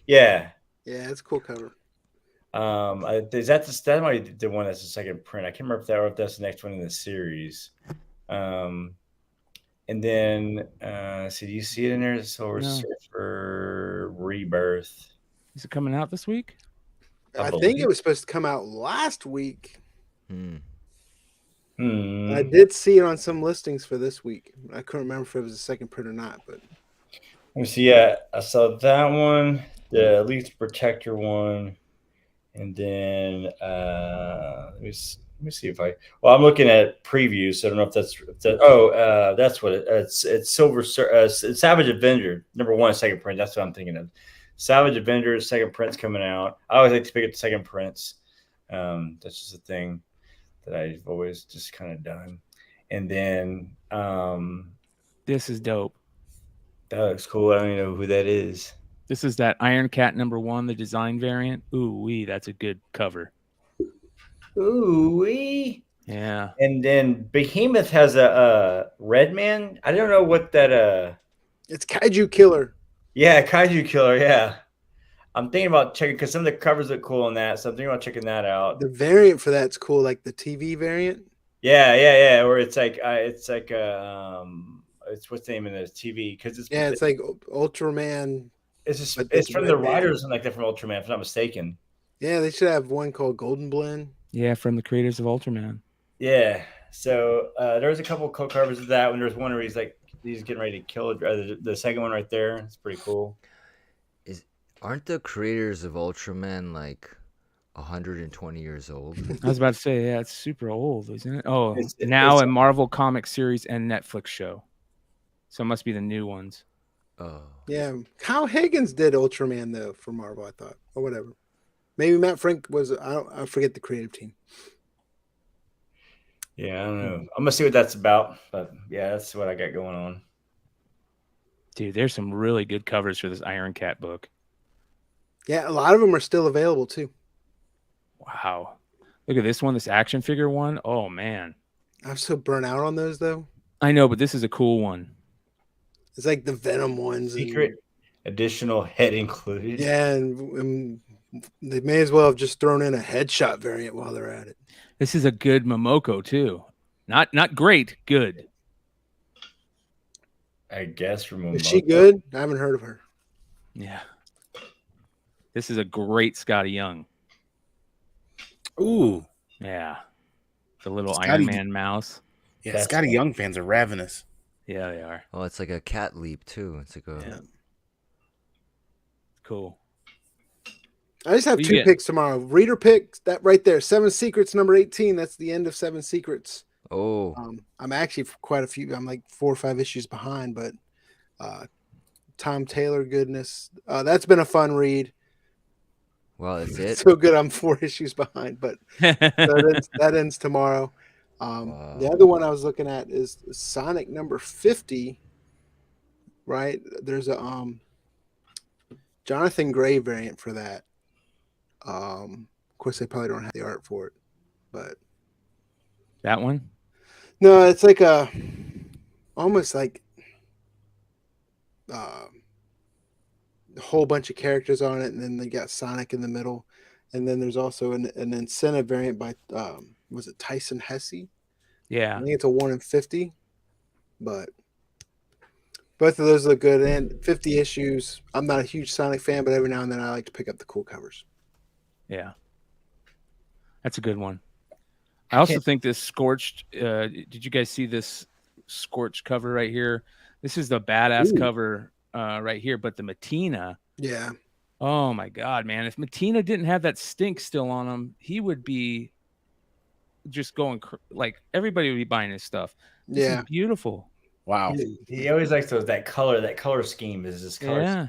Yeah. Yeah, it's a cool cover. Is that might be the one that's the second print? I can't remember if that's the next one in the series. And then do you see it in there? Silver Surfer Rebirth. Is it coming out this week? I think it was supposed to come out last week. I did see it on some listings for this week. I couldn't remember if it was a second print or not, but Let me see. Yeah, I saw that one, the Elite Protector one, and then let me see if I. Well, I'm looking at previews, so I don't know if that's that's what it's Silver. It's Savage Avenger #1 second print. That's what I'm thinking of. Savage Avenger second print's coming out. I always like to pick up the second prints. That's just a thing that I've always just kind of done. And then this is dope. That looks cool. I don't even know who that is. This is that Iron Cat #1, the design variant. Ooh wee, that's a good cover. Ooh wee. Yeah. And then Behemoth has a Red Man. I don't know what that it's Kaiju Killer. Yeah, Kaiju Killer. Yeah, I'm thinking about checking because some of the covers look cool on that, so I'm thinking about checking that out. The variant for that's cool, like the TV variant. Yeah. Where it's like it's what's the name of the TV? Because it's like Ultraman. It's from the writers and like they're from Ultraman, if I'm not mistaken. Yeah, they should have one called Golden Blend. Yeah, from the creators of Ultraman. Yeah. So there's a couple cool covers of that. When there's one where he's getting ready to kill it. The second one right there. It's pretty cool. Aren't the creators of Ultraman like 120 years old? I was about to say, yeah, it's super old, isn't it? Oh, it's a Marvel comic series and Netflix show. So it must be the new ones. Oh. Yeah. Kyle Higgins did Ultraman though for Marvel, I thought. Or whatever. Maybe Matt Frank was I forget the creative team. Yeah, I don't know. I'm gonna see what that's about. But yeah, that's what I got going on. Dude, there's some really good covers for this Iron Cat book. Yeah, a lot of them are still available too. Wow. Look at this one, this action figure one. Oh man. I'm so burnt out on those though. I know, but this is a cool one. It's like the Venom ones. Secret additional head included. Yeah, and they may as well have just thrown in a headshot variant while they're at it. This is a good Momoko too. Not great, good. I guess from Momoko. Is she good? I haven't heard of her. Yeah. This is a great Scotty Young. Ooh. Yeah. The little Scotty, Iron Man mouse. Yeah, Scotty Young fans are ravenous. Yeah, they are. Oh, it's like a cat leap too. It's like a cool. I just have two picks tomorrow. Reader picks, that right there. 7 Secrets #18. That's the end of 7 Secrets. Oh. I'm actually quite a few. I'm like 4 or 5 issues behind, but Tom Taylor goodness. That's been a fun read. Well, that's it. So good. I'm 4 issues behind, but that ends tomorrow. Wow. The other one I was looking at is Sonic #50. Right? There's a Jonathan Gray variant for that. Of course, they probably don't have the art for it, but that one. No, it's like almost like a whole bunch of characters on it, and then they got Sonic in the middle, and then there's also an incentive variant by was it Tyson Hesse? Yeah, I think it's a 1 in 50, but both of those look good. And 50 issues. I'm not a huge Sonic fan, but every now and then I like to pick up the cool covers. Yeah, that's a good one. I also think this Scorched. Did you guys see this Scorched cover right here? This is the badass cover right here. But the Matina. Yeah. Oh my God, man! If Matina didn't have that stink still on him, he would be just going like everybody would be buying his stuff. This is beautiful. Wow. He always likes that color scheme is his color. Yeah.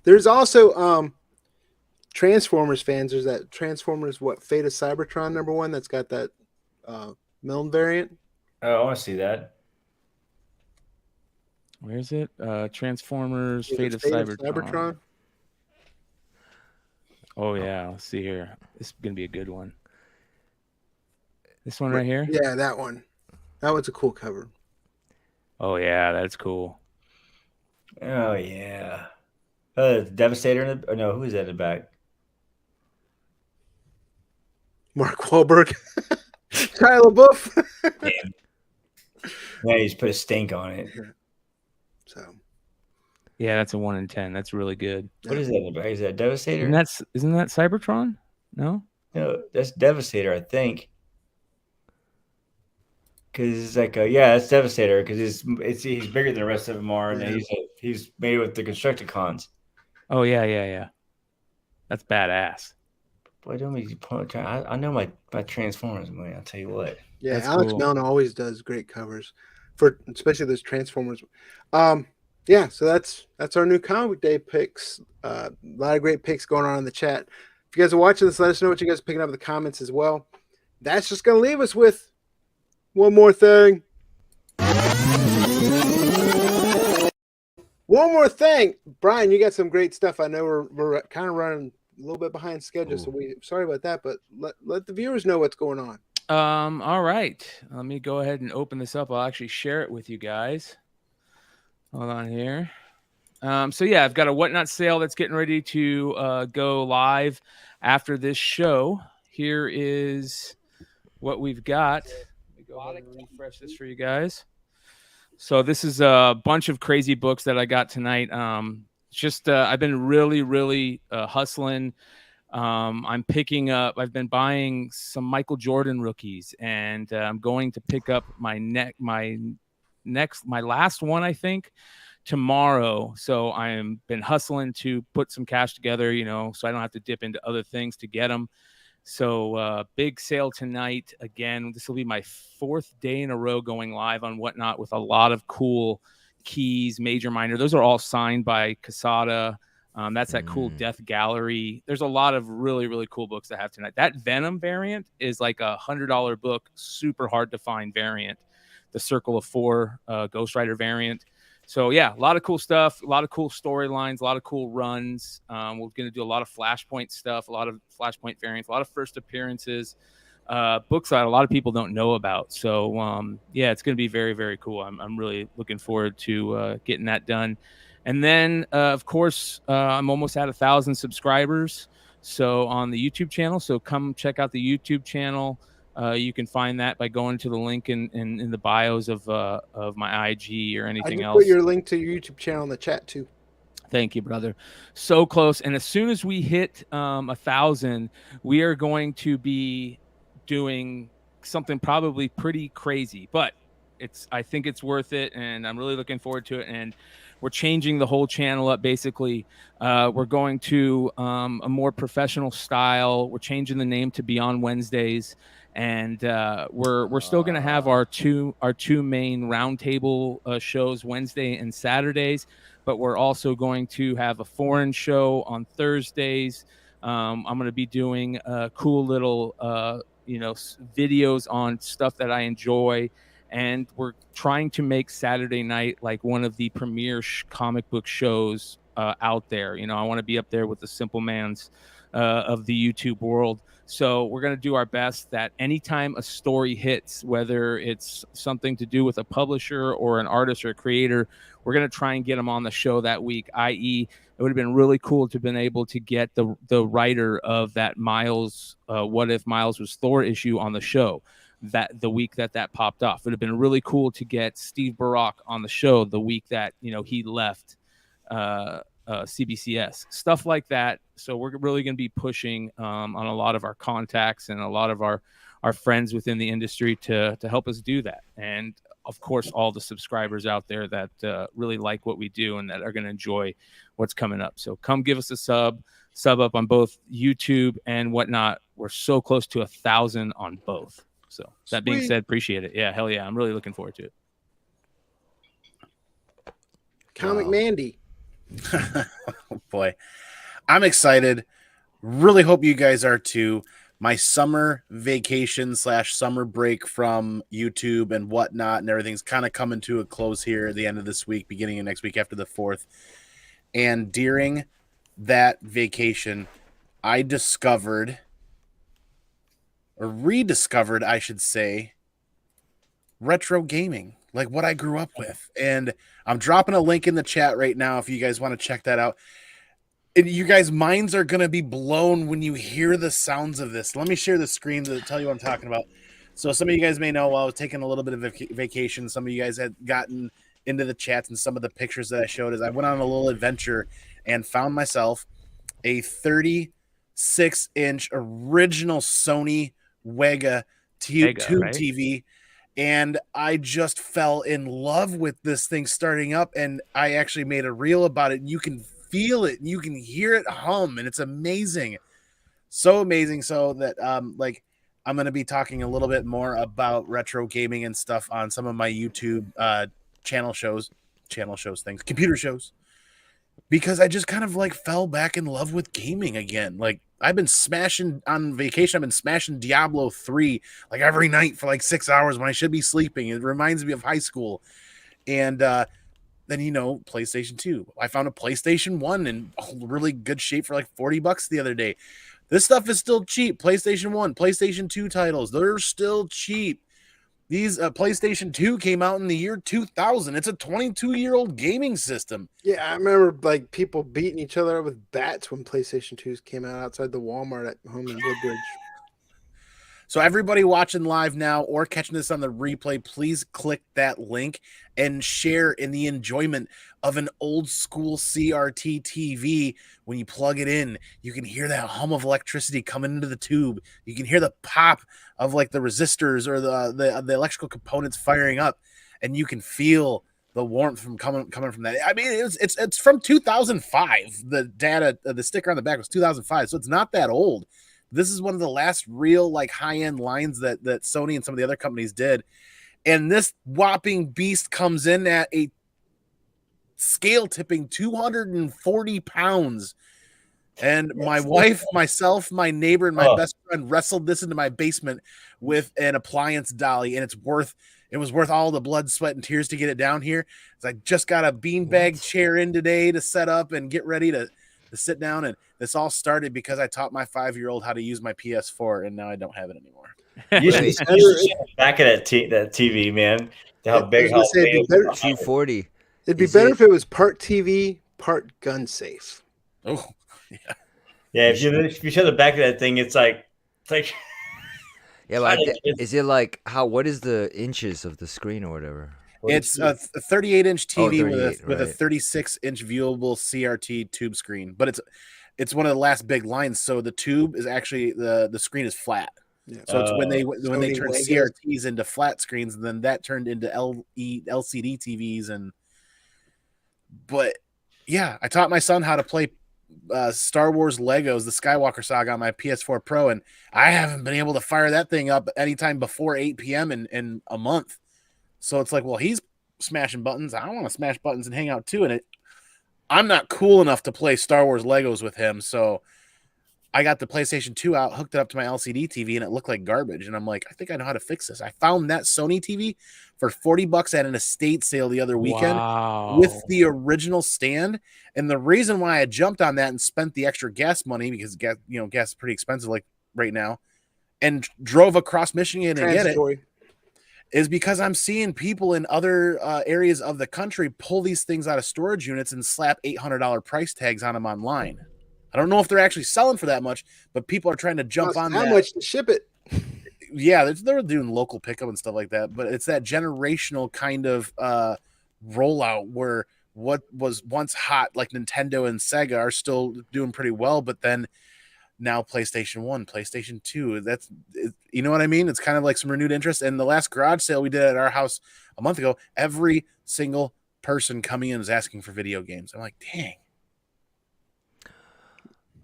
There's also Transformers fans. There's that Transformers Fate of Cybertron #1 that's got that Milne variant. Oh, I want to see that. Where is it? Transformers Fate of Cybertron. Oh yeah, let's see here. This is gonna be a good one. This one right here? Yeah, that one. That one's a cool cover. Oh yeah, that's cool. Oh yeah. Devastator who is that in the back? Mark Wahlberg. Shia LaBeouf. Damn. Yeah, he's put a stink on it. So Yeah, that's a 1 in 10. That's really good. What is that? Is that Devastator? Isn't that Cybertron? No. No, that's Devastator, I think. Because it's like, yeah, it's Devastator. Because he's bigger than the rest of them are, and he's made with the Constructicons. Oh yeah. That's badass. Boy, don't make you point. I know my Transformers, man. I'll tell you what. Yeah, That's Alex cool. Melna always does great covers for especially those Transformers. Yeah, so that's our new comic day picks. A lot of great picks going on in the chat. If you guys are watching this, let us know what you guys are picking up in the comments as well. That's just gonna leave us with one more thing. One more thing, Brian. You got some great stuff. I know we're kind of running a little bit behind schedule, so we sorry about that. But let the viewers know what's going on. All right. Let me go ahead and open this up. I'll actually share it with you guys. Hold on here. So yeah, I've got a Whatnot sale that's getting ready to go live after this show. Here is what we've got. Let me go ahead and refresh this for you guys. So this is a bunch of crazy books that I got tonight. I've been really hustling. I've been buying some Michael Jordan rookies, and I'm going to pick up my last one, I think, tomorrow. So I've been hustling to put some cash together, so I don't have to dip into other things to get them. So big sale tonight. Again, this will be my 4th day in a row going live on Whatnot with a lot of cool keys, major, minor. Those are all signed by Casada. That's that cool Death Gallery. There's a lot of really cool books I have tonight. That Venom variant is like $100 book, super hard to find variant. The Circle of Four Ghost Rider variant. So yeah, a lot of cool stuff, a lot of cool storylines, a lot of cool runs. We're going to do a lot of Flashpoint stuff, a lot of Flashpoint variants, a lot of first appearances, books that a lot of people don't know about. So yeah, it's going to be very cool. I'm really looking forward to getting that done. And then of course I'm almost at 1,000 subscribers. So on the YouTube channel. So come check out the YouTube channel. You can find that by going to the link in the bios of my IG or anything else. Put your link to your YouTube channel in the chat too. Thank you, brother. So close. And as soon as we hit 1,000, we are going to be doing something probably pretty crazy, but I think it's worth it, and I'm really looking forward to it. And we're changing the whole channel up. Basically, we're going to a more professional style. We're changing the name to Beyond Wednesdays, and we're still going to have our two main roundtable shows Wednesday and Saturdays, but we're also going to have a foreign show on Thursdays. I'm going to be doing cool little videos on stuff that I enjoy. And we're trying to make Saturday night like one of the premier comic book shows out there. I want to be up there with the simple mans of the YouTube world. So we're going to do our best that anytime a story hits, whether it's something to do with a publisher or an artist or a creator, we're going to try and get them on the show that week, i.e. it would have been really cool to have been able to get the writer of that Miles, What If Miles Was Thor issue on the show. That the week that popped off, it would have been really cool to get Steve Barak on the show the week that he left CBCS, stuff like that. So we're really going to be pushing on a lot of our contacts and a lot of our friends within the industry to help us do that. And of course, all the subscribers out there that really like what we do and that are going to enjoy what's coming up. So come give us a sub up on both YouTube and Whatnot. We're so close to 1,000 on both. So that being said, appreciate it. Yeah, hell yeah. I'm really looking forward to it. Comic Mandy. Oh, boy. I'm excited. Really hope you guys are too. My summer vacation / summer break from YouTube and Whatnot and everything's kind of coming to a close here at the end of this week, beginning of next week after the 4th. And during that vacation, I discovered, or rediscovered, I should say, retro gaming, like what I grew up with. And I'm dropping a link in the chat right now if you guys want to check that out. And you guys' minds are going to be blown when you hear the sounds of this. Let me share the screen to tell you what I'm talking about. So some of you guys may know while I was taking a little bit of vacation, some of you guys had gotten into the chats and some of the pictures that I showed is I went on a little adventure and found myself a 36-inch original Sony Wega tube right? TV. And I just fell in love with this thing starting up. And I actually made a reel about it. And you can feel it and you can hear it hum. And it's amazing. So amazing. So that, like, I'm going to be talking a little bit more about retro gaming and stuff on some of my YouTube channel shows, computer shows, because I just kind of like fell back in love with gaming again. Like I've been smashing on vacation. I've been smashing Diablo 3 like every night for like 6 hours when I should be sleeping. It reminds me of high school. And then, you know, PlayStation 2. I found a PlayStation 1 in really good shape for like $40 the other day. This stuff is still cheap. PlayStation 1, PlayStation 2 titles, they're still cheap. These PlayStation 2 came out in the year 2000. It's a 22-year-old gaming system. Yeah, I remember like people beating each other up with bats when PlayStation 2s came out outside the Walmart at home in Woodbridge. So everybody watching live now or catching this on the replay, please click that link and share in the enjoyment of an old school CRT TV. When you plug it in, you can hear that hum of electricity coming into the tube. You can hear the pop of like the resistors or the electrical components firing up, and you can feel the warmth from coming from that. I mean, it's from 2005. The data, the sticker on the back was 2005, so it's not that old. This is one of the last real like high-end lines that Sony and some of the other companies did. And this whopping beast comes in at a scale tipping 240 pounds. And my wife, myself, my neighbor, and my best friend wrestled this into my basement with an appliance dolly. And it was worth all the blood, sweat, and tears to get it down here. I just got a beanbag chair in today to set up and get ready to sit down. And this all started because I taught my 5-year-old how to use my PS4, and now I don't have it anymore. You should see the back of that TV, man. How big? 240. It'd be better if it was part TV, part gun safe. Oh, yeah. Yeah, if you show the back of that thing, it's like. Yeah, but is it like what is the inches of the screen or whatever? It's a 38-inch TV with a 36-inch viewable CRT tube screen, but it's one of the last big lines. So the tube is actually the screen is flat. Yeah. So it's when they turned CRTs into flat screens, and then that turned into LCD TVs. But yeah, I taught my son how to play Star Wars Legos, the Skywalker Saga, on my PS4 Pro, and I haven't been able to fire that thing up anytime before 8 p.m. in a month. So it's like, well, he's smashing buttons. I want to smash buttons and hang out too. And I'm not cool enough to play Star Wars Legos with him. So I got the PlayStation 2 out, hooked it up to my LCD TV, and it looked like garbage. And I'm like, I think I know how to fix this. I found that Sony TV for $40 at an estate sale the other weekend with the original stand. And the reason why I jumped on that and spent the extra gas money, because gas is pretty expensive like right now, and drove across Michigan to get it, is because I'm seeing people in other areas of the country pull these things out of storage units and slap $800 price tags on them online. I don't know if they're actually selling for that much, but people are trying to jump on that. How much to ship it? Yeah, they're doing local pickup and stuff like that. But it's that generational kind of rollout where what was once hot, like Nintendo and Sega, are still doing pretty well. But then now PlayStation 1, PlayStation 2, you know what I mean? It's kind of like some renewed interest. And the last garage sale we did at our house a month ago, every single person coming in was asking for video games. I'm like, dang.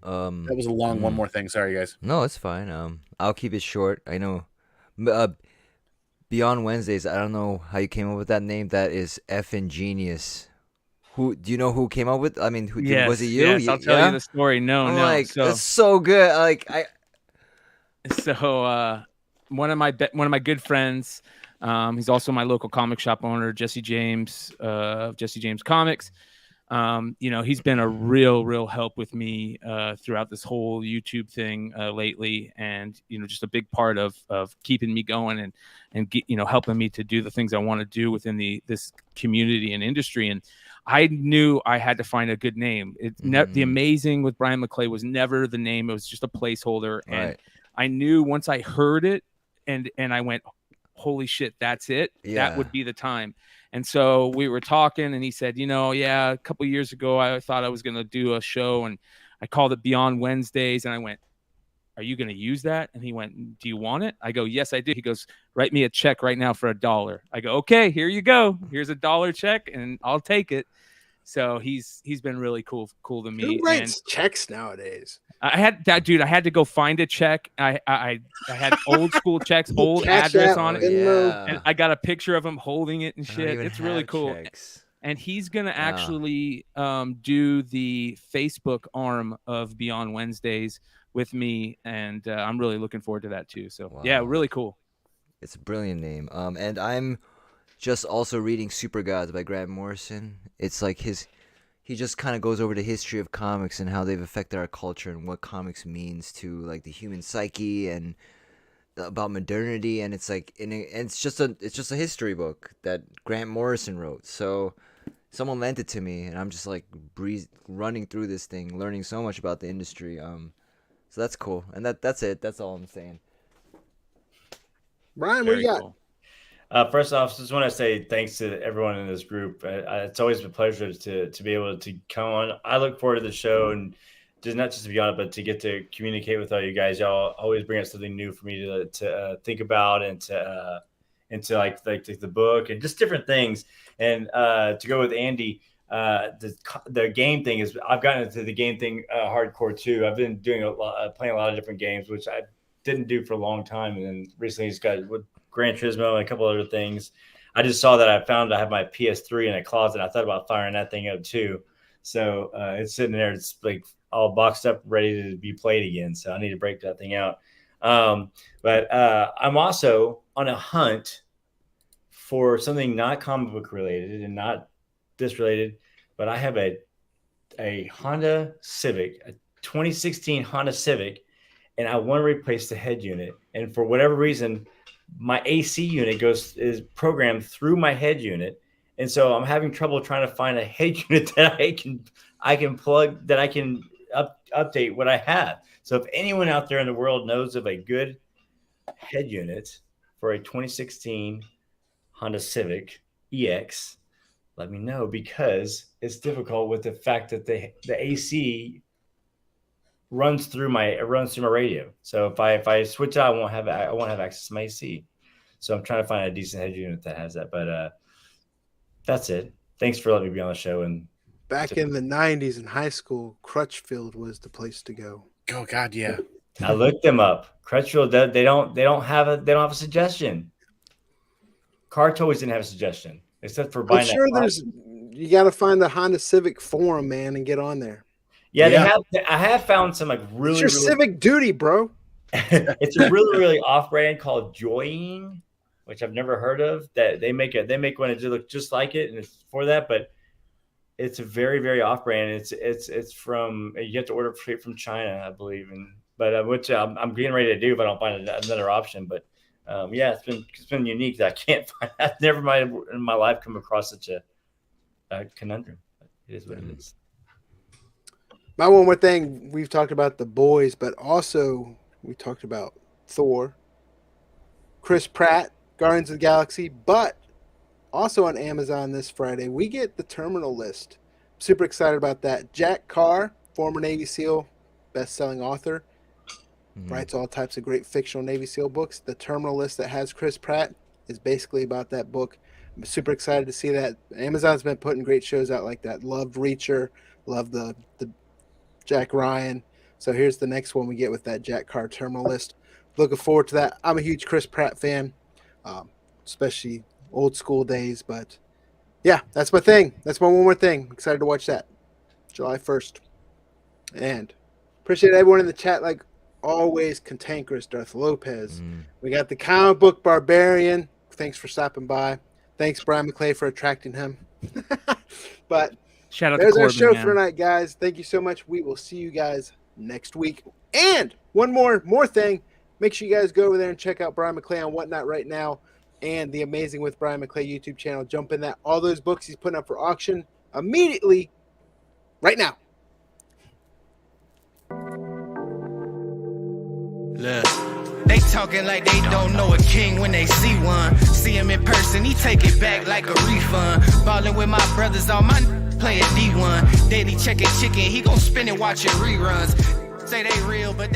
That was a long one more thing. Sorry, guys. No, it's fine. I'll keep it short. I know. Beyond Wednesdays, I don't know how you came up with that name. That is effing genius. Do you know who came up with? I mean, was it you? Yes, I'll tell you the story. No. Like, it's so good. One of my good friends, he's also my local comic shop owner, Jesse James, Jesse James Comics. He's been a real help with me throughout this whole YouTube thing lately, and just a big part of keeping me going and helping me to do the things I want to do within this community and industry. And I knew I had to find a good name. The Amazing with Brian McClay was never the name. It was just a placeholder. And I knew once I heard it and I went, holy shit, that's it. Yeah. That would be the time. And so we were talking, and he said, yeah, a couple years ago, I thought I was going to do a show, and I called it Beyond Wednesdays. And I went, are you going to use that? And he went, do you want it? I go, yes, I do. He goes, write me a check right now for $1. I go, okay, here you go. Here's $1 check, and I'll take it. So he's been really cool to me. Who writes checks nowadays? I had that, dude. I had to go find a check. I had old school checks, old Cash address App, on it, Venmo. and I got a picture of him holding it and I don't shit. even It's really have cool. checks. And he's gonna actually do the Facebook arm of Beyond Wednesdays with me, and I'm really looking forward to that too. So yeah, Wow. really cool. It's a brilliant name. And I'm just also reading Super Gods by Grant Morrison. It's like he just kind of goes over the history of comics and how they've affected our culture and what comics means to like the human psyche and about modernity. And it's like, and it's just a history book that Grant Morrison wrote. So someone lent it to me, and I'm just like running through this thing, learning so much about the industry. So that's cool. And that's it. That's all I'm saying. Brian, what do you got? Cool. First off, just want to say thanks to everyone in this group. It's always a pleasure to be able to come on. I look forward to the show, and not just to be on it, but to get to communicate with all you guys. Y'all always bring up something new for me to think about and to like the book and just different things. And to go with Andy, the game thing is I've gotten into the game thing hardcore too. I've been doing playing a lot of different games, which I didn't do for a long time, and then recently just got with Gran Turismo and a couple other things. I just saw that I have my PS3 in a closet. I thought about firing that thing up too. So it's sitting there. It's like all boxed up, ready to be played again. So I need to break that thing out. But I'm also on a hunt for something not comic book related and not this related, but I have a Honda Civic, a 2016 Honda Civic, and I want to replace the head unit. And for whatever reason, my AC unit is programmed through my head unit. And so I'm having trouble trying to find a head unit that I can plug, that I can update what I have. So if anyone out there in the world knows of a good head unit for a 2016 Honda Civic EX, let me know, because it's difficult with the fact that the AC runs through my radio. So if I switch out, I won't have access to my AC. So I'm trying to find a decent head unit that has that. But that's it. Thanks for letting me be on the show. And back in the 90s in high school, Crutchfield was the place to go. Oh God, yeah. I looked them up. Crutchfield, they don't have a suggestion. Car Toys didn't have a suggestion except for buying. I'm sure you got to find the Honda Civic forum, man, and get on there. Yeah, they have. I have found some like really. It's your civic duty, bro. It's a really off brand called Joying, which I've never heard of. That they make one that look just like it, and it's for that. But it's a very, very off brand. It's from, you have to order straight from China, I believe. But which I'm getting ready to do if I don't find another option. But yeah, it's been unique that I can't find. I've never in my life come across such a conundrum. But it is what it is. My one more thing, we've talked about The Boys, but also we talked about Thor, Chris Pratt, Guardians of the Galaxy, but also on Amazon this Friday, we get the Terminal List. Super excited about that. Jack Carr, former Navy SEAL, best-selling author, writes all types of great fictional Navy SEAL books. The Terminal List that has Chris Pratt is basically about that book. I'm super excited to see that. Amazon's been putting great shows out like that. Loved Reacher, loved the Jack Ryan. So here's the next one we get with that Jack Carr Terminal List. Looking forward to that. I'm a huge Chris Pratt fan, especially old school days. But yeah, that's my thing. That's my one more thing. Excited to watch that. July 1st. And appreciate everyone in the chat, like always. Cantankerous, Darth Lopez. We got the Comic Book Barbarian. Thanks for stopping by. Thanks, Brian McClay, for attracting him. But shout out there's to our Corbin, show man. for tonight, guys. Thank you so much. We will see you guys next week. And one more thing. Make sure you guys go over there and check out Brian McClay on Whatnot right now and the Amazing with Brian McClay YouTube channel. Jump in that. All those books he's putting up for auction immediately right now. Look, they talking like they don't know a king when they see one. See him in person, he take it back like a refund. Ballin' with my brothers, all my playing D1. Daily checking chicken, he gon' spin it watching reruns. Say they real, but they